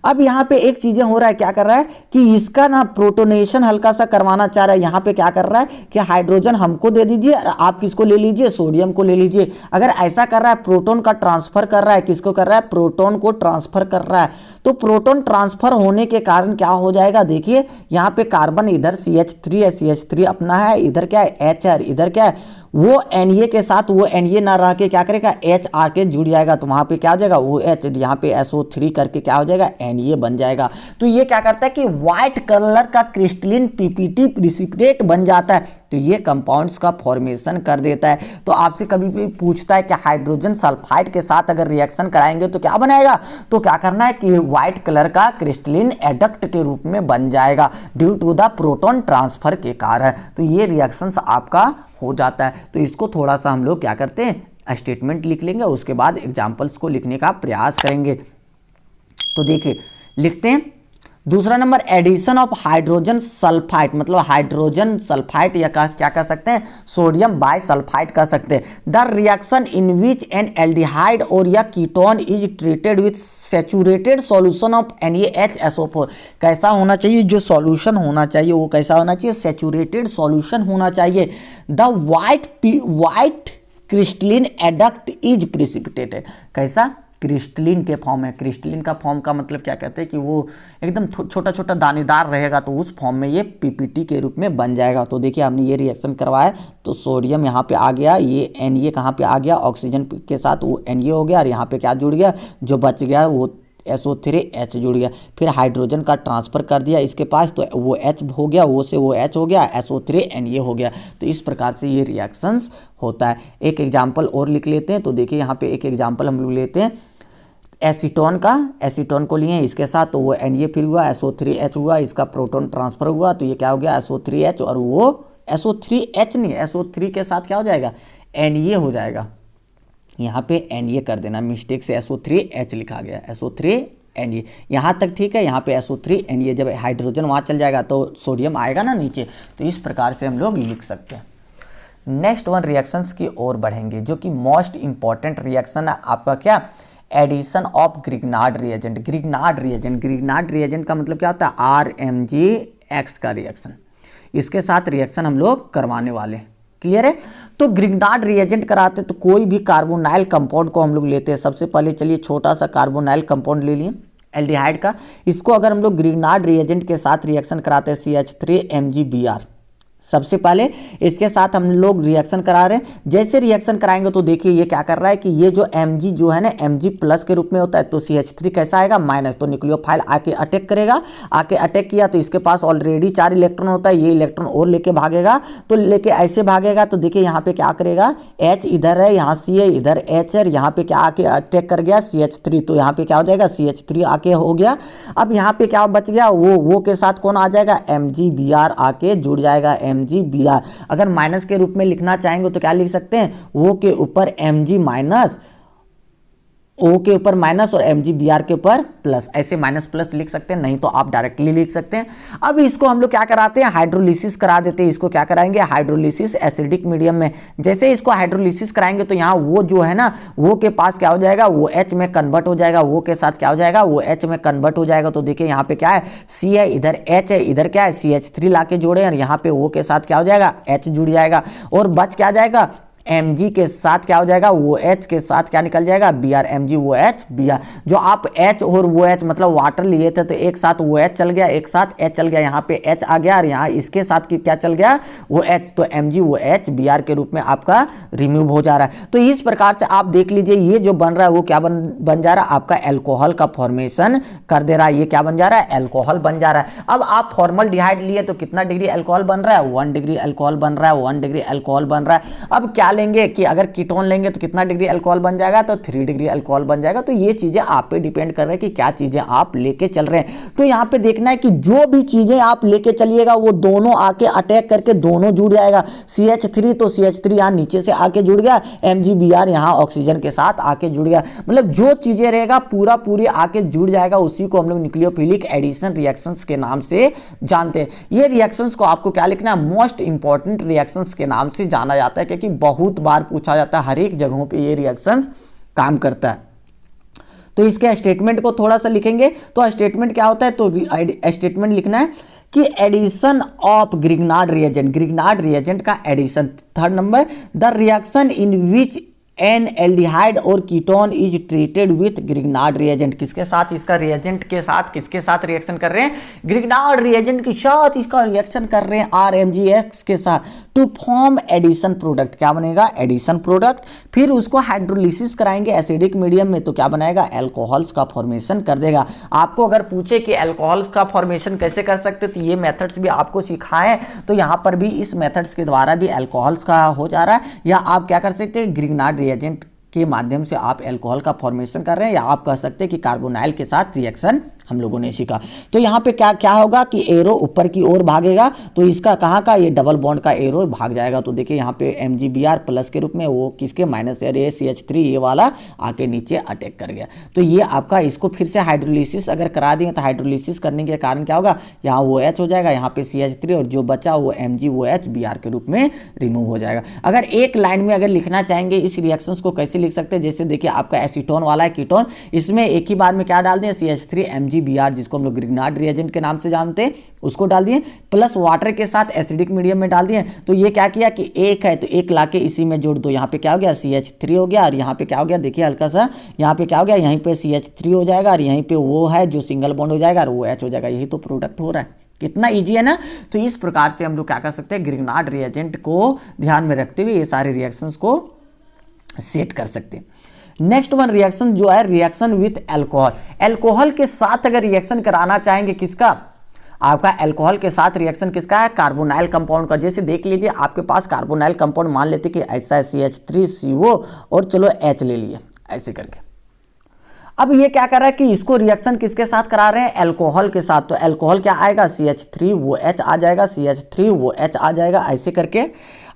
अब यहाँ पे एक चीजें हो रहा है, क्या कर रहा है कि इसका ना प्रोटोनेशन हल्का सा करवाना चाह रहा है। यहाँ पे क्या कर रहा है कि हाइड्रोजन हमको दे दीजिए, आप किसको ले लीजिए, सोडियम को ले लीजिए। अगर ऐसा कर रहा है, प्रोटोन का ट्रांसफर कर रहा है, किसको कर रहा है, प्रोटोन को ट्रांसफर कर रहा है। तो प्रोटोन ट्रांसफर होने के कारण क्या हो जाएगा, देखिए यहाँ पे कार्बन इधर CH3 है, CH3 अपना है, इधर क्या है H है, इधर क्या है वो Na के साथ, वो Na ना रह के क्या करेगा H आके जुड़ जाएगा, तो वहां पे क्या हो जाएगा वो H, यहाँ पे SO3 करके क्या हो जाएगा Na बन जाएगा। तो ये क्या करता है कि व्हाइट कलर का क्रिस्टलिन PPT प्रिसिपिटेट बन जाता है, तो ये कंपाउंड्स का फॉर्मेशन कर देता है। तो आपसे कभी भी पूछता है कि हाइड्रोजन सल्फाइड के साथ अगर रिएक्शन कराएंगे तो क्या बनाएगा, तो क्या करना है कि व्हाइट कलर का क्रिस्टलिन एडक्ट के रूप में बन जाएगा due to the proton transfer के कारण। तो ये रिएक्शंस आपका हो जाता है। तो इसको थोड़ा सा हम लोग क्या करते हैं, स्टेटमेंट लिख लेंगे, उसके बाद एग्जाम्पल्स को लिखने का प्रयास करेंगे। तो देखिए लिखते हैं दूसरा number, addition of hydrogen sulphide, मतलब हाइड्रोजन सल्फाइड या क्या कह सकते हैं, सोडियम बाइसल्फाइड कह सकते हैं। The reaction in which an aldehyde और या ketone is treated with saturated solution of NaHSO4। कैसा होना चाहिए, जो सॉल्यूशन होना चाहिए वो कैसा होना चाहिए, सैचुरेटेड सॉल्यूशन होना चाहिए। The white crystalline adduct is precipitated, कैसा, क्रिस्टलिन के फॉर्म है। क्रिस्टलिन का फॉर्म का मतलब क्या कहते हैं कि वो एकदम छोटा छोटा दानेदार रहेगा, तो उस फॉर्म में ये PPT के रूप में बन जाएगा। तो देखिए हमने ये रिएक्शन करवाया, तो सोडियम यहाँ पे आ गया, ये Na कहाँ पे आ गया, ऑक्सीजन के साथ वो Na हो गया और यहाँ पे क्या जुड़ गया, जो बच गया वो SO3H जुड़ गया। फिर हाइड्रोजन का ट्रांसफर कर दिया इसके पास, तो वो H हो गया, वो से वो H हो गया, SO3Na हो गया। तो इस प्रकार से ये रिएक्शंस होता है। एक एग्जाम्पल और लिख लेते हैं। तो देखिए यहाँ पे एक एग्जाम्पल हम लोग लेते हैं एसीटोन का, एसीटोन को लिए इसके साथ, तो वो Na फिर हुआ, SO3H हुआ, इसका प्रोटोन ट्रांसफर हुआ, तो ये क्या हो गया SO3H, और वो SO3H नहीं, SO3 के साथ क्या हो जाएगा Na हो जाएगा। यहाँ पे Na कर देना, मिस्टेक से SO3H लिखा गया, SO3Na यहाँ तक ठीक है। यहाँ पे SO3Na, जब हाइड्रोजन वहाँ चल जाएगा तो सोडियम आएगा ना नीचे, तो इस प्रकार से हम लोग लिख सकते हैं। नेक्स्ट वन रिएक्शंस की ओर बढ़ेंगे, जो कि मोस्ट इंपॉर्टेंट रिएक्शन है आपका, क्या, addition of Grignard reagent. Grignard reagent का मतलब क्या होता है, RMgX का रिएक्शन, इसके साथ रिएक्शन हम लोग करवाने वाले हैं। क्लियर है। तो ग्रिग्नार्ड रिएजेंट कराते तो कोई भी कार्बोनाइल कंपाउंड को हम लोग लेते हैं। सबसे पहले चलिए छोटा सा कार्बोनाइल कंपाउंड ले लिए एल्डिहाइड का, इसको अगर हम लोग ग्रिग्नार्ड रिएजेंट के साथ रिएक्शन कराते हैं CH3MgBr, सबसे पहले इसके साथ हम लोग रिएक्शन करा रहे हैं। जैसे रिएक्शन कराएंगे तो देखिए ये क्या कर रहा है कि ये जो Mg जो है ना, Mg प्लस के रूप में होता है, तो CH3 कैसा आएगा माइनस, तो न्यूक्लियोफाइल आके अटैक करेगा, आके अटैक किया तो इसके पास ऑलरेडी 4 इलेक्ट्रॉन होता है, ये इलेक्ट्रॉन और लेके भागेगा, तो लेके ऐसे भागेगा, तो देखिए यहाँ पे क्या करेगा, H इधर है, यहाँ C है, इधर H है, यहाँ पे क्या आके अटैक कर गया CH3, तो यहाँ पे क्या हो जाएगा CH3 आके हो गया। अब यहाँ पे क्या बच गया, वो के साथ कौन आ जाएगा, MgBr आके जुड़ जाएगा, MgBr। अगर माइनस के रूप में लिखना चाहेंगे तो क्या लिख सकते हैं, O के ऊपर Mg माइनस, O के ऊपर माइनस और MgBr के ऊपर प्लस, ऐसे माइनस प्लस लिख सकते हैं, नहीं तो आप डायरेक्टली लिख सकते हैं। अब इसको हम लोग क्या कराते हैं, हाइड्रोलिसिस करा देते हैं। इसको क्या कराएंगे, हाइड्रोलिसिस एसिडिक मीडियम में। जैसे इसको हाइड्रोलिसिस कराएंगे तो यहाँ वो जो है ना, वो के पास क्या हो जाएगा, वो H में कन्वर्ट हो जाएगा, वो के साथ क्या हो जाएगा, वो H में कन्वर्ट हो जाएगा। तो देखिए यहाँ पे क्या है, C है, इधर H है, इधर क्या है CH3 ला के जोड़े और यहाँ पे O के साथ क्या हो जाएगा, H जुड़ जाएगा और बच क्या जाएगा, Mg के साथ क्या हो जाएगा, वो H के साथ क्या निकल जाएगा, Br, Mg वो H Br। जो आप H और वो H मतलब वाटर लिए थे तो एक साथ वो H चल गया, एक साथ H चल गया, यहाँ पे H आ गया और यहाँ इसके साथ क्या चल गया, वो H। तो Mg वो H Br के रूप में आपका रिमूव हो जा रहा है। तो इस प्रकार से आप देख लीजिए ये जो बन रहा है वो क्या बन जा रहा है, आपका एल्कोहल का फॉर्मेशन कर दे रहा है। ये क्या बन जा रहा है, एल्कोहल बन जा रहा है। अब आप फॉर्मल्डिहाइड लिए तो कितना डिग्री एल्कोहल बन रहा है, 1 डिग्री एल्कोहल बन रहा है, 1 डिग्री एल्कोहल बन रहा है। अब क्या लेंगे कि अगर कीटोन लेंगे तो कितना डिग्री अल्कोहल बन जाएगा, तो 3 डिग्री अल्कोहल बन जाएगा। तो ये चीजें आप पे डिपेंड कर रहे हैं कि क्या चीजें आप लेके चल रहे हैं। तो यहाँ पे देखना है कि जो भी चीजें आप लेके चलिएगा वो दोनों आके अटैक करके दोनों जुड़ जाएगा। CH3 तो CH3 यहाँ नीचे से आके जुड़ गया, MgBr यहाँ ऑक्सीजन के साथ आके जुड़ गया। मतलब जो चीजें रहेगा पूरी आके जुड़ जाएगा, उसी को हम लोग न्यूक्लियोफिलिक एडिशन रिएक्शंस के नाम से जानते हैं। ये रिएक्शंस को आपको क्या लिखना है, मोस्ट इंपॉर्टेंट रिएक्शंस के नाम से जाना जाता है, क्योंकि बहुत बार पूछा जाता है, हर एक जगहों पे ये रिएक्शंस काम करता है। तो इसके स्टेटमेंट को थोड़ा सा लिखेंगे। तो स्टेटमेंट क्या होता है, तो स्टेटमेंट लिखना है कि एडिशन ऑफ ग्रिग्नार्ड रिएजेंट का addition. Third number, the reaction in which an aldehyde और ketone is treated with Grignard reagent. किसके साथ, इसका रिएजेंट के साथ किसके साथ रिएक्शन कर रहे हैं, ग्रिग्नार्ड रिएजेंट के साथ इसका रिएक्शन कर रहे हैं RMgX के साथ, टू फॉर्म एडिशन प्रोडक्ट। क्या बनेगा, एडिशन प्रोडक्ट। फिर उसको हाइड्रोलिसिस कराएंगे एसिडिक मीडियम में तो क्या बनाएगा, एल्कोहल्स का फॉर्मेशन कर देगा। आपको अगर पूछे कि एल्कोहल्स का फॉर्मेशन कैसे कर सकते, तो ये मेथड्स भी आपको सिखाए। तो यहाँ पर भी इस मेथड्स के द्वारा भी एल्कोहल्स का हो जा रहा है, या आप क्या कर सकते हैं, ग्रिग्नार्ड रिएजेंट के माध्यम से आप एल्कोहल का फॉर्मेशन कर रहे हैं, या आप कह सकते हैं कि कार्बोनाइल के साथ रिएक्शन हम लोगों ने सीखा। तो यहाँ पे क्या क्या होगा कि एरो ऊपर की ओर भागेगा, तो इसका कहाँ का, ये डबल बॉन्ड का एरो भाग जाएगा। तो देखिए यहाँ पे MgBr प्लस के रूप में, वो किसके माइनस ये CH3 ये वाला आके नीचे अटैक कर गया। तो ये आपका, इसको फिर से हाइड्रोलिसिस अगर करा देंगे तो हाइड्रोलिसिस करने के कारण क्या होगा, यहाँ वो H हो जाएगा, यहाँ पे CH3 और जो बचा वो MgOH Br के रूप में रिमूव हो जाएगा। अगर एक लाइन में अगर लिखना चाहेंगे इस रिएक्शंस को कैसे लिख सकते हैं, जैसे देखिए आपका एसीटोन वाला है कीटोन, इसमें एक ही बार में क्या डाल दें, CH3 MgBr जिसको हम लोग ग्रिग्नार्ड रिएजेंट के नाम से जानते हैं उसको डाल दिए, प्लस वाटर के साथ एसिडिक मीडियम में डाल दिए। तो ये क्या किया कि एक है तो एक लाके इसी में जोड़ दो, यहाँ पे क्या हो गया CH3 हो गया, और यहाँ पे क्या हो गया, देखिए हल्का सा यहाँ पे क्या हो गया, यहीं पे CH3 हो जाएगा और यहीं पे वो है जो सिंगल बॉन्ड हो जाएगा और वो H हो जाएगा। यही तो प्रोडक्ट हो रहा है, कितना इजी है ना। तो इस प्रकार से हम लोग क्या कर सकते हैं, ग्रिग्नार्ड रिएजेंट को ध्यान में रखते हुए ये सारे रिएक्शंस को सेट कर सकते हैं। नेक्स्ट वन रिएक्शन जो है, रिएक्शन विथ एल्कोहल। एल्कोहल के साथ अगर रिएक्शन कराना चाहेंगे, किसका, आपका एल्कोहल के साथ रिएक्शन किसका है, कार्बोनाइल कंपाउंड का। जैसे देख लीजिए आपके पास कार्बोनाइल कंपाउंड मान लेते कि ऐसा है CH3CO और चलो H ले लिए ऐसे करके। अब ये क्या कर रहा है कि इसको रिएक्शन किसके साथ करा रहे हैं, एल्कोहल के साथ। तो एल्कोहल क्या आएगा, CH3 वो H आ जाएगा, CH3 वो H आ जाएगा ऐसे करके।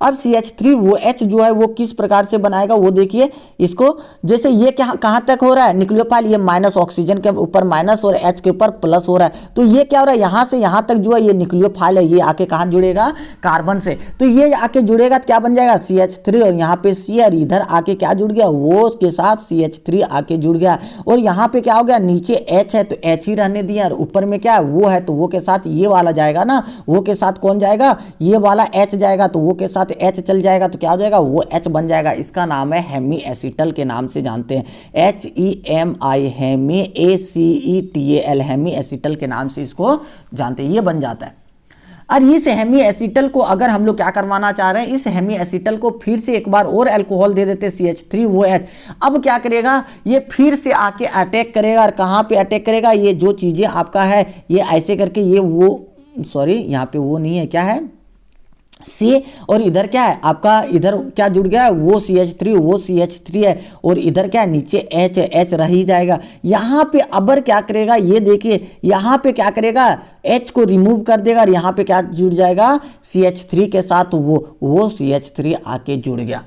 अब CH3 वो H जो है वो किस प्रकार से बनाएगा वो देखिए इसको। जैसे ये कहाँ तक हो रहा है, न्यूक्लियोफाइल ये माइनस, ऑक्सीजन के ऊपर माइनस और H के ऊपर प्लस हो रहा है। तो ये क्या हो रहा है, यहाँ से यहाँ तक जो है ये न्यूक्लियोफाइल है, ये आके कहाँ जुड़ेगा, कार्बन से। तो ये आके जुड़ेगा तो क्या बन जाएगा CH3 और यहाँ पे C, और इधर आके क्या जुड़ गया, वो के साथ CH3 आके जुड़ गया। और यहाँ पे क्या हो गया, नीचे H है तो H ही रहने दिया, और ऊपर में क्या है वो है तो वो के साथ ये वाला जाएगा ना, वो के साथ कौन जाएगा, ये वाला H जाएगा, तो वो के साथ H चल जाएगा तो क्या हो जाएगा, वो H बन जाएगा। इसका नाम है हेमी एसीटल के नाम से जानते हैं, HEMI hemi ACETAL hemi acetal के नाम से इसको जानते हैं, ये बन जाता है। और इस हेमी एसीटल को अगर हम लोग क्या करवाना चाह रहे हैं, इस हेमी एसीटल को फिर से एक बार और अल्कोहल दे देते CH3 वो H। अब क्या करेगा, ये फिर से आके अटैक करेगा, और कहाँ पे अटैक करेगा, ये जो चीजें आपका है ये ऐसे करके, ये वो सॉरी यहाँ पे वो नहीं है, क्या है सी, और इधर क्या है आपका, इधर क्या जुड़ गया है, वो CH3, वो CH3 है, और इधर क्या है नीचे H है, H रह ही जाएगा। यहाँ पे अबर क्या करेगा, ये देखिए यहाँ पे क्या करेगा, H को रिमूव कर देगा, और यहाँ पे क्या जुड़ जाएगा CH3 के साथ, वो CH3 आके जुड़ गया।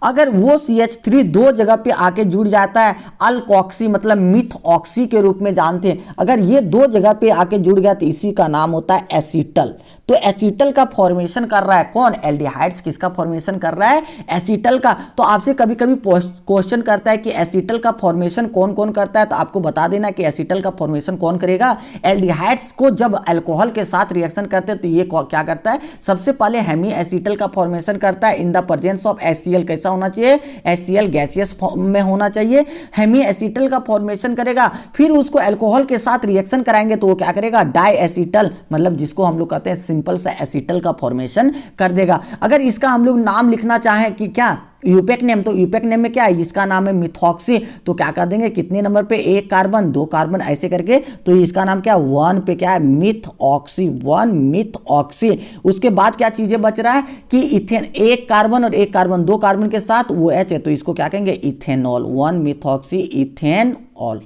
अगर वो CH3 दो जगह पे आके जुड़ जाता है, अल्कोक्सी मतलब मिथऑक्सी के रूप में जानते हैं, अगर ये दो जगह पे आके जुड़ गया तो इसी का नाम होता है एसीटल। तो एसीटल का फॉर्मेशन कर रहा है कौन, एल्डिहाइड्स। किसका फॉर्मेशन कर रहा है, एसीटल का। तो आपसे कभी कभी क्वेश्चन करता है कि एसीटल का फॉर्मेशन कौन कौन करता है, तो आपको बता देना कि एसीटल का फॉर्मेशन कौन करेगा, एल्डिहाइड्स को जब अल्कोहल के साथ रिएक्शन करते हैं तो ये क्या करता है, सबसे पहले हेमी एसीटल का फॉर्मेशन करता है in the presence of HCl। कैसा होना चाहिए, HCl गैसियस फॉर्म में होना चाहिए। हेमी एसीटल का फॉर्मेशन करेगा, फिर उसको अल्कोहल के साथ रिएक्शन कराएंगे तो वो क्या करेगा, डाई एसीटल मतलब जिसको हम लोग कहते हैं सिंपल सा एसीटल का फॉर्मेशन कर देगा। अगर इसका हम लोग नाम लिखना चाहें कि क्या यूपेक नेम, तो यूपेक नेम में क्या है, इसका नाम है मिथॉक्सी, तो क्या कर देंगे कितने नंबर पे, 1 कार्बन 2 कार्बन ऐसे करके, तो इसका नाम क्या 1 पे क्या है मिथऑक्सी, 1 मिथऑक्सी। उसके बाद क्या चीजें बच रहा है कि इथेन, 1 कार्बन और 1 कार्बन 2 कार्बन के साथ वो H है, तो इसको क्या कहेंगे इथेनॉल, 1 मिथॉक्सी इथेनॉल।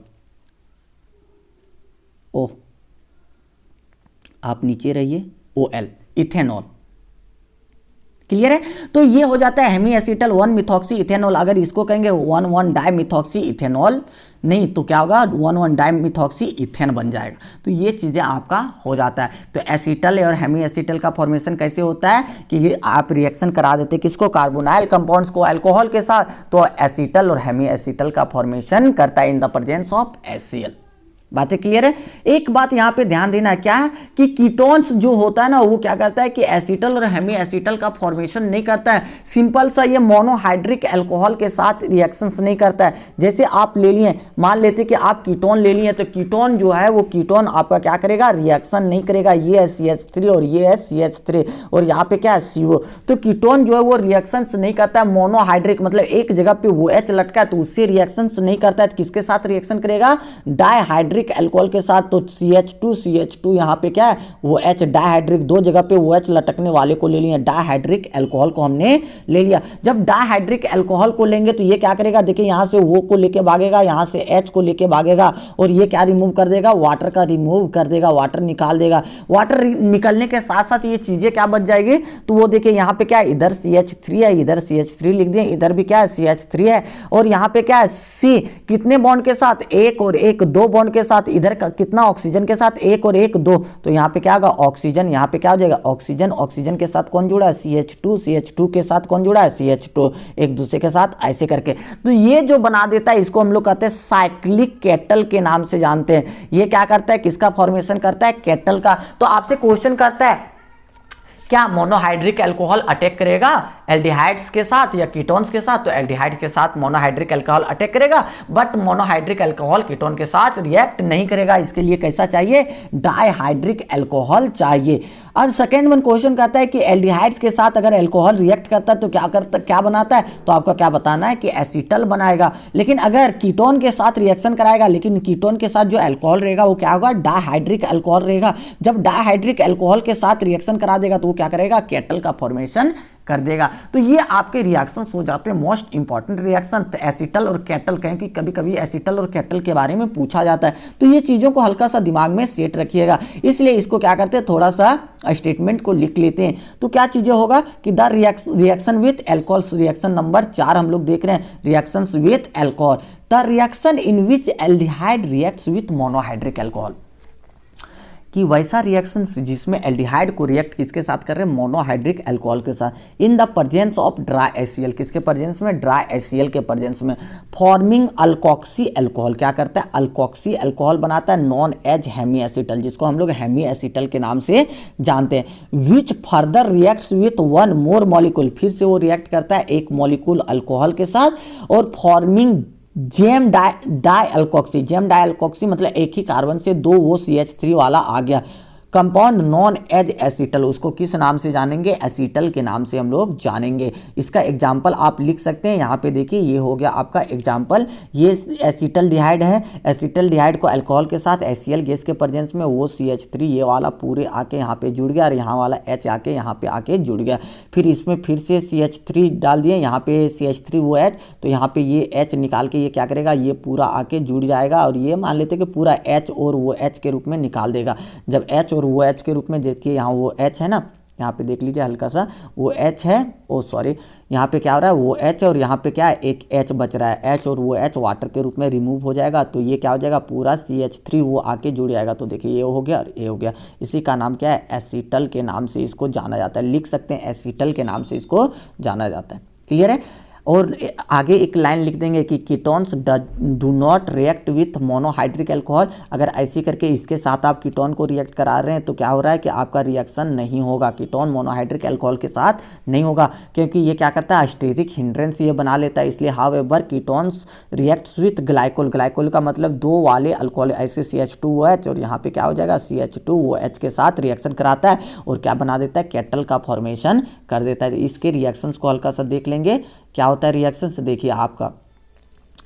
ओ आप नीचे रहिए, OL इथेनॉल। क्लियर है, तो ये हो जाता है हेमी एसीटल 1 मिथॉक्सी इथेनॉल। अगर इसको कहेंगे 1,1 डाई मिथॉक्सी इथेनॉल, नहीं तो क्या होगा 1,1 डाई मिथॉक्सी इथेन बन जाएगा। तो ये चीज़ें आपका हो जाता है। तो एसीटल और हेमी एसीटल का फॉर्मेशन कैसे होता है कि ये आप रिएक्शन करा देते किसको, कार्बोनाइल कंपाउंड्स को अल्कोहल के साथ, तो एसीटल और हेमी एसीटल का फॉर्मेशन करता है in the presence of HCl। बातें क्लियर है। एक बात यहां पे ध्यान देना क्या है कि कीटोन्स जो होता है ना वो क्या करता है कि एसीटल और हेमी एसीटल का फॉर्मेशन नहीं करता है, सिंपल सा ये मोनोहाइड्रिक अल्कोहल के साथ रिएक्शंस नहीं करता है। जैसे आप ले लिए, मान लेते कि आप कीटोन ले लिए, तो कीटोन जो है वो कीटोन आपका क्या करेगा, रिएक्शन नहीं करेगा। ये है CH3 और ये है CH3 और यहाँ पे क्या है CO। तो कीटोन जो है वो रिएक्शंस नहीं करता है, मोनोहाइड्रिक मतलब एक जगह पे वो H लटका है तो उससे रिएक्शंस नहीं करता है। तो किसके साथ रिएक्शन करेगा, डाइहाइड्रिक अल्कोहल के साथ। तो CH2 यहाँ पे क्या है वो H, डाइहाइड्रिक दो जगह पे वो H लटकने वाले को ले लिया, डाइहाइड्रिक अल्कोहल को हमने ले लिया। जब डाइहाइड्रिक अल्कोहल को लेंगे तो ये क्या करेगा, देखिए यहाँ से वो को लेके भागेगा, यहाँ से H को लेके भागेगा और ये क्या रिमूव कर देगा, वाटर का रिमूव कर देगा, वाटर निकाल देगा। वाटर निकलने के साथ साथ ये चीजें क्या बच जाएगी, तो वो देखिए यहाँ पे क्या है, इधर CH3 है, इधर CH3 लिख दिए, इधर भी क्या है CH3 है और यहाँ पे क्या है C, कितने बॉन्ड के साथ, 1 और 1, 2 बॉन्ड के साथ। इधर का कितना ऑक्सीजन के साथ, 1 और 1 2, तो यहाँ पे क्या होगा ऑक्सीजन, यहाँ पे क्या हो जाएगा ऑक्सीजन। ऑक्सीजन के साथ कौन जुड़ा है CH2 के साथ कौन जुड़ा है CH2, एक दूसरे के साथ ऐसे करके। तो ये जो बना देता है इसको हम लोग कहते हैं साइक्लिक केटल के नाम से जानते हैं। ये क्या करता है, किसका फॉर्मेशन करता है, केटल का। तो आपसे क्वेश्चन करता है क्या मोनोहाइड्रिक अल्कोहल अटैक करेगा एल्डिहाइड्स के साथ या कीटोन्स के साथ, तो एल्डिहाइड्स के साथ मोनोहाइड्रिक अल्कोहल अटैक करेगा, बट मोनोहाइड्रिक अल्कोहल कीटोन के साथ रिएक्ट नहीं करेगा। इसके लिए कैसा चाहिए, डाइहाइड्रिक अल्कोहल चाहिए। और सेकेंड वन क्वेश्चन कहता है कि एल्डिहाइड्स के साथ अगर अल्कोहल रिएक्ट करता है तो क्या बनाता है, तो आपका क्या बताना है कि एसीटल बनाएगा। लेकिन अगर कीटोन के साथ रिएक्शन कराएगा, लेकिन कीटोन के साथ जो अल्कोहल रहेगा वो क्या होगा, डाइहाइड्रिक अल्कोहल रहेगा। जब डाइहाइड्रिक अल्कोहल के साथ रिएक्शन करा देगा तो वो क्या करेगा, केटल का फॉर्मेशन कर देगा। तो ये आपके रिएक्शंस हो जाते हैं मोस्ट इंपॉर्टेंट रिएक्शन। तो एसीटल और केटल, कहें कि कभी कभी एसीटल और केटल के बारे में पूछा जाता है, तो ये चीज़ों को हल्का सा दिमाग में सेट रखिएगा। इसलिए इसको क्या करते हैं, थोड़ा सा स्टेटमेंट को लिख लेते हैं। तो क्या चीज़ें होगा कि the reaction with alcohols, reaction number 4 हम लोग देख रहे हैं, reactions with alcohol. The reaction in which aldehyde reacts with monohydric alcohol, कि वैसा रिएक्शन जिसमें एल्डिहाइड को रिएक्ट किसके साथ कर रहे हैं, मोनोहाइड्रिक अल्कोहल के साथ, in the presence of dry HCl, किसके प्रेजेंस में, ड्राई HCl के प्रेजेंस में, फॉर्मिंग अल्कोक्सी अल्कोहल, क्या करता है अल्कोक्सी अल्कोहल बनाता है, नॉन एज हेमी एसीटल, जिसको हम लोग हेमी एसीटल के नाम से जानते हैं। Which further reacts with 1 more molecule, फिर से वो रिएक्ट करता है एक मॉलिक्यूल अल्कोहल के साथ और forming gem dialkoxy. Gem dialkoxy मतलब एक ही कार्बन से 2 वो CH3 वाला आ गया, कंपाउंड नॉन एज एसिटल, उसको किस नाम से जानेंगे, एसिटल के नाम से हम लोग जानेंगे। इसका एग्जाम्पल आप लिख सकते हैं, यहाँ पे देखिए ये हो गया आपका एग्जाम्पल, ये एसिटल्डिहाइड है। एसिटल्डिहाइड को अल्कोहल के साथ HCl गैस के प्रेजेंस में वो CH3 ये वाला पूरे आके यहाँ पे जुड़ गया और यहाँ वाला H आके यहाँ पे आके जुड़ गया। फिर इसमें फिर से CH3 डाल दिए, यहाँ पे CH3 वो H, तो यहाँ पे ये H निकाल के ये क्या करेगा, ये पूरा आके जुड़ जाएगा और ये मान लेते हैं कि पूरा H और वो H के रूप में निकाल देगा। जब H और वो H के रूप में, देखिए यहाँ वो H है ना, यहाँ पे देख लीजिए हल्का सा वो H है, ओ सॉरी यहाँ पे क्या हो रहा है, वो H और यहाँ पे क्या है, एक H बच रहा है। H और वो H वाटर के रूप में रिमूव हो जाएगा, तो ये क्या हो जाएगा, पूरा CH3 वो आके जुड़ जाएगा। तो देखिए ये हो गया और ये हो गया। इसी का नाम क्या है, एसिटल के नाम से इसको जाना जाता है, लिख सकते हैं एसिटल के नाम से इसको जाना जाता है। क्लियर है। और आगे एक लाइन लिख देंगे कि ketones do not react with monohydric alcohol. अगर ऐसे करके इसके साथ आप कीटोन को रिएक्ट करा रहे हैं तो क्या हो रहा है कि आपका रिएक्शन नहीं होगा, कीटोन मोनोहाइड्रिक अल्कोहल के साथ नहीं होगा, क्योंकि ये क्या करता है, स्टेरिक हिंड्रेंस ये बना लेता है। इसलिए however ketones reacts with glycol, glycol का मतलब दो वाले अल्कोहल, ऐसे CH2OH और यहाँ पे क्या हो जाएगा CH2OH के साथ रिएक्शन कराता है और क्या बना देता है, केटल का फॉर्मेशन कर देता है। इसके रिएक्शंस को हल्का सा देख लेंगे क्या होता है रिएक्शन से। देखिए आपका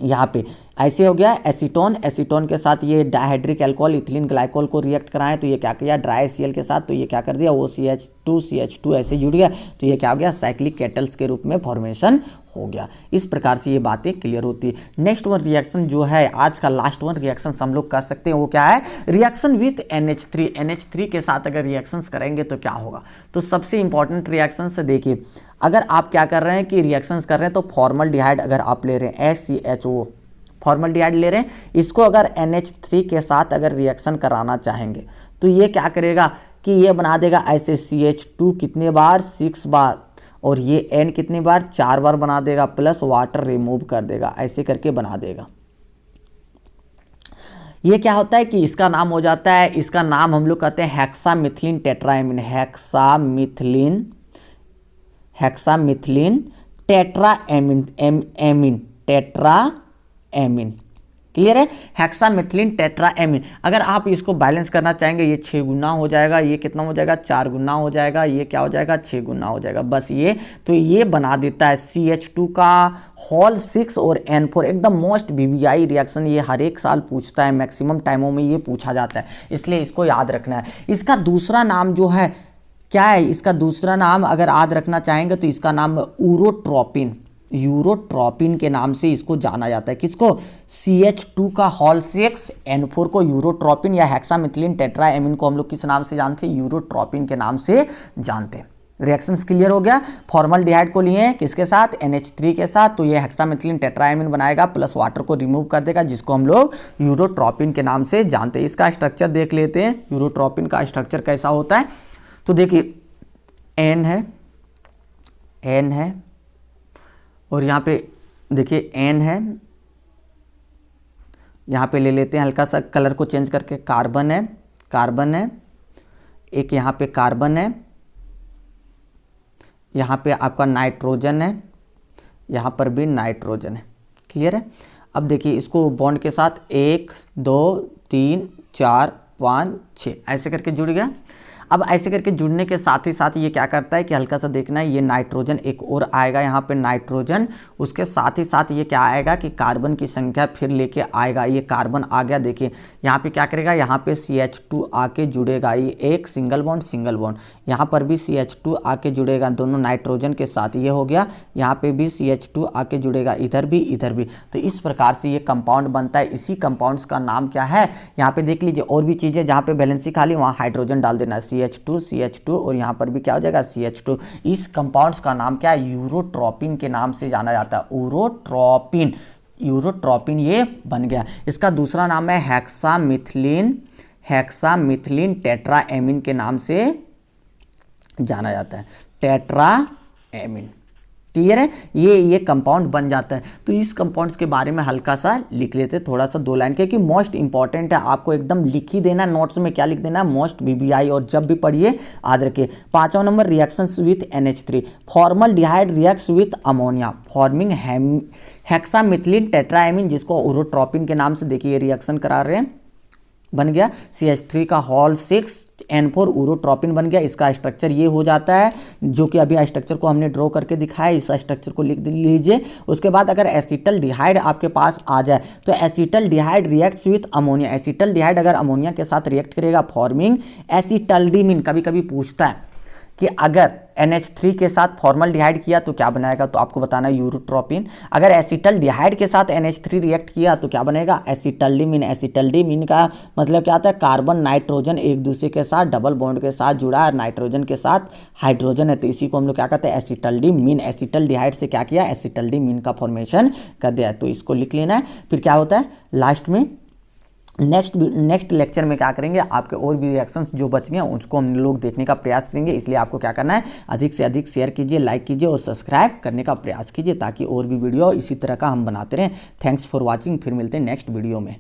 यहाँ पे ऐसे हो गया एसीटोन, एसीटोन के साथ ये डाइहाइड्रिक अल्कोहल इथिलीन ग्लाइकोल को रिएक्ट कराएं तो ये क्या किया, ड्राई HCl के साथ, तो ये क्या कर दिया, वो CH2 ऐसे जुड़ गया, तो ये क्या हो गया, साइक्लिक केटल्स के रूप में फॉर्मेशन हो गया। इस प्रकार से ये बातें क्लियर होती है। नेक्स्ट वन रिएक्शन जो है आज का लास्ट वन रिएक्शन हम लोग कर सकते हैं, वो क्या है, रिएक्शन विथ NH3। NH3 के साथ अगर रिएक्शंस करेंगे तो क्या होगा, तो सबसे इंपॉर्टेंट रिएक्शन से देखिए, अगर आप क्या कर रहे हैं कि रिएक्शंस कर रहे हैं तो फॉर्मल्डिहाइड अगर आप ले रहे हैं FCHO फॉर्मल्डिहाइड ले रहे हैं, इसको अगर NH3 के साथ अगर रिएक्शन कराना चाहेंगे तो ये क्या करेगा कि ये बना देगा ऐसे CH2 कितने बार, 6 बार, और ये N कितनी बार, 4 बार बना देगा, प्लस वाटर रिमूव कर देगा, ऐसे करके बना देगा। ये क्या होता है कि इसका नाम हो जाता है, इसका नाम हम लोग कहते हैं हेक्सामिथिलीन टेट्राएमीन, हेक्सामिथिलीन टेट्राएमीन। क्लियर है, हेक्सामिथिलीन टेट्राएमीन। अगर आप इसको बैलेंस करना चाहेंगे, ये 6 गुना हो जाएगा, ये कितना हो जाएगा, 4 गुना हो जाएगा, ये क्या हो जाएगा, 6 गुना हो जाएगा, बस ये। तो ये बना देता है CH2 का होल 6 और N4। एकदम मोस्ट BBI रिएक्शन, ये हर एक साल पूछता है, मैक्सिमम टाइमों में ये पूछा जाता है, इसलिए इसको याद रखना है। इसका दूसरा नाम जो है क्या है, इसका दूसरा नाम अगर याद रखना चाहेंगे तो इसका नाम यूरोट्रोपिन के नाम से इसको जाना जाता है। किसको, CH2 का होल 6 N4 को यूरोट्रोपिन या हेक्सामिथिलीन टेट्राएमीन को हम लोग किस नाम से जानते हैं, यूरोट्रोपिन के नाम से जानते हैं। रिएक्शंस क्लियर हो गया। फॉर्मल्डिहाइड को लिए किसके साथ, NH3 के साथ, तो ये हेक्सामिथिलीन टेट्राएमीन बनाएगा, प्लस वाटर को रिमूव कर देगा, जिसको हम लोग यूरोट्रोपिन के नाम से जानते हैं। इसका स्ट्रक्चर देख लेते हैं, यूरोट्रोपिन का स्ट्रक्चर कैसा होता है। तो देखिए N है और यहाँ पे देखिए N है, यहाँ पे ले लेते हैं हल्का सा कलर को चेंज करके, कार्बन है, एक यहाँ पे कार्बन है, यहाँ पे आपका नाइट्रोजन है, यहाँ पर भी नाइट्रोजन है। क्लियर है। अब देखिए इसको बॉन्ड के साथ 1 2 3 4 5 6 ऐसे करके जुड़ गया। अब ऐसे करके जुड़ने के साथ ही साथ ये क्या करता है कि हल्का सा देखना है, ये नाइट्रोजन एक और आएगा यहाँ पे नाइट्रोजन, उसके साथ ही साथ ये क्या आएगा कि कार्बन की संख्या फिर लेके आएगा। ये कार्बन आ गया, देखिए यहाँ पे क्या करेगा, यहाँ पे CH2 आके जुड़ेगा, ये एक सिंगल बॉन्ड, यहाँ पर भी CH2 आके जुड़ेगा दोनों नाइट्रोजन के साथ, ये हो गया, यहाँ पे भी CH2 आके जुड़ेगा, इधर भी। तो इस प्रकार से ये कंपाउंड बनता है। इसी कंपाउंड्स का नाम क्या है, यहाँ पे देख लीजिए, और भी चीज़ें जहाँ पे वैलेंसी खाली वहाँ हाइड्रोजन डाल देना, CH2 और यहाँ पर भी क्या हो जाएगा, CH2। इस कंपाउंड्स का नाम क्या है, यूरोट्रोपिन के नाम से जाना जाता है, यूरोट्रोपिन ये बन गया। इसका दूसरा नाम है हेक्सामिथिलीन टेट्राएमीन के नाम से जाना जाता है, टेट्राएमीन। क्लियर है, ये कंपाउंड बन जाता है। तो इस कंपाउंड्स के बारे में हल्का सा लिख लेते थोड़ा सा 2 लाइन, क्योंकि मोस्ट इंपॉर्टेंट है, आपको एकदम लिख ही देना नोट्स में, क्या लिख देना, मोस्ट BBI, और जब भी पढ़िए याद रखिए। 5वां number reactions with NH3, formaldehyde reacts with ammonia forming hexamethylene tetramine, जिसको यूरोट्रोपिन के नाम से देखिए रिएक्शन करा रहे हैं। बन गया, CH3 का हॉल 6N4 यूरोट्रोपिन बन गया। इसका स्ट्रक्चर ये हो जाता है, जो कि अभी स्ट्रक्चर को हमने ड्रॉ करके दिखाया, इस स्ट्रक्चर को लिख लीजिए। उसके बाद अगर एसिटल्डिहाइड आपके पास आ जाए तो acetaldehyde reacts with ammonia. Acetaldehyde अगर अमोनिया के साथ रिएक्ट करेगा फॉर्मिंग एसिटल्डिमीन। कभी कभी पूछता है कि अगर NH3 के साथ फॉर्मल्डिहाइड किया तो क्या बनाएगा, तो आपको बताना है यूरोट्रोपिन। अगर एसिटल्डिहाइड के साथ NH3 रिएक्ट किया तो क्या बनेगा, एसिटल्डिमीन। एसिटल्डिमीन का मतलब क्या होता है, कार्बन नाइट्रोजन एक दूसरे के साथ डबल बॉन्ड के साथ जुड़ा है, नाइट्रोजन के साथ हाइड्रोजन है, तो इसी को हम लोग क्या कहते हैं, एसिटल्डिमीन। एसिटल्डिहाइड से क्या किया, एसिटल्डिमीन का फॉर्मेशन कर दिया, तो इसको लिख लेना है। फिर क्या होता है लास्ट में, नेक्स्ट लेक्चर में क्या करेंगे, आपके और भी रिएक्शंस जो बच गए उसको हम लोग देखने का प्रयास करेंगे। इसलिए आपको क्या करना है, अधिक से अधिक शेयर कीजिए, लाइक कीजिए और सब्सक्राइब करने का प्रयास कीजिए, ताकि और भी वीडियो इसी तरह का हम बनाते रहें। थैंक्स फॉर वॉचिंग, फिर मिलते हैं नेक्स्ट वीडियो में।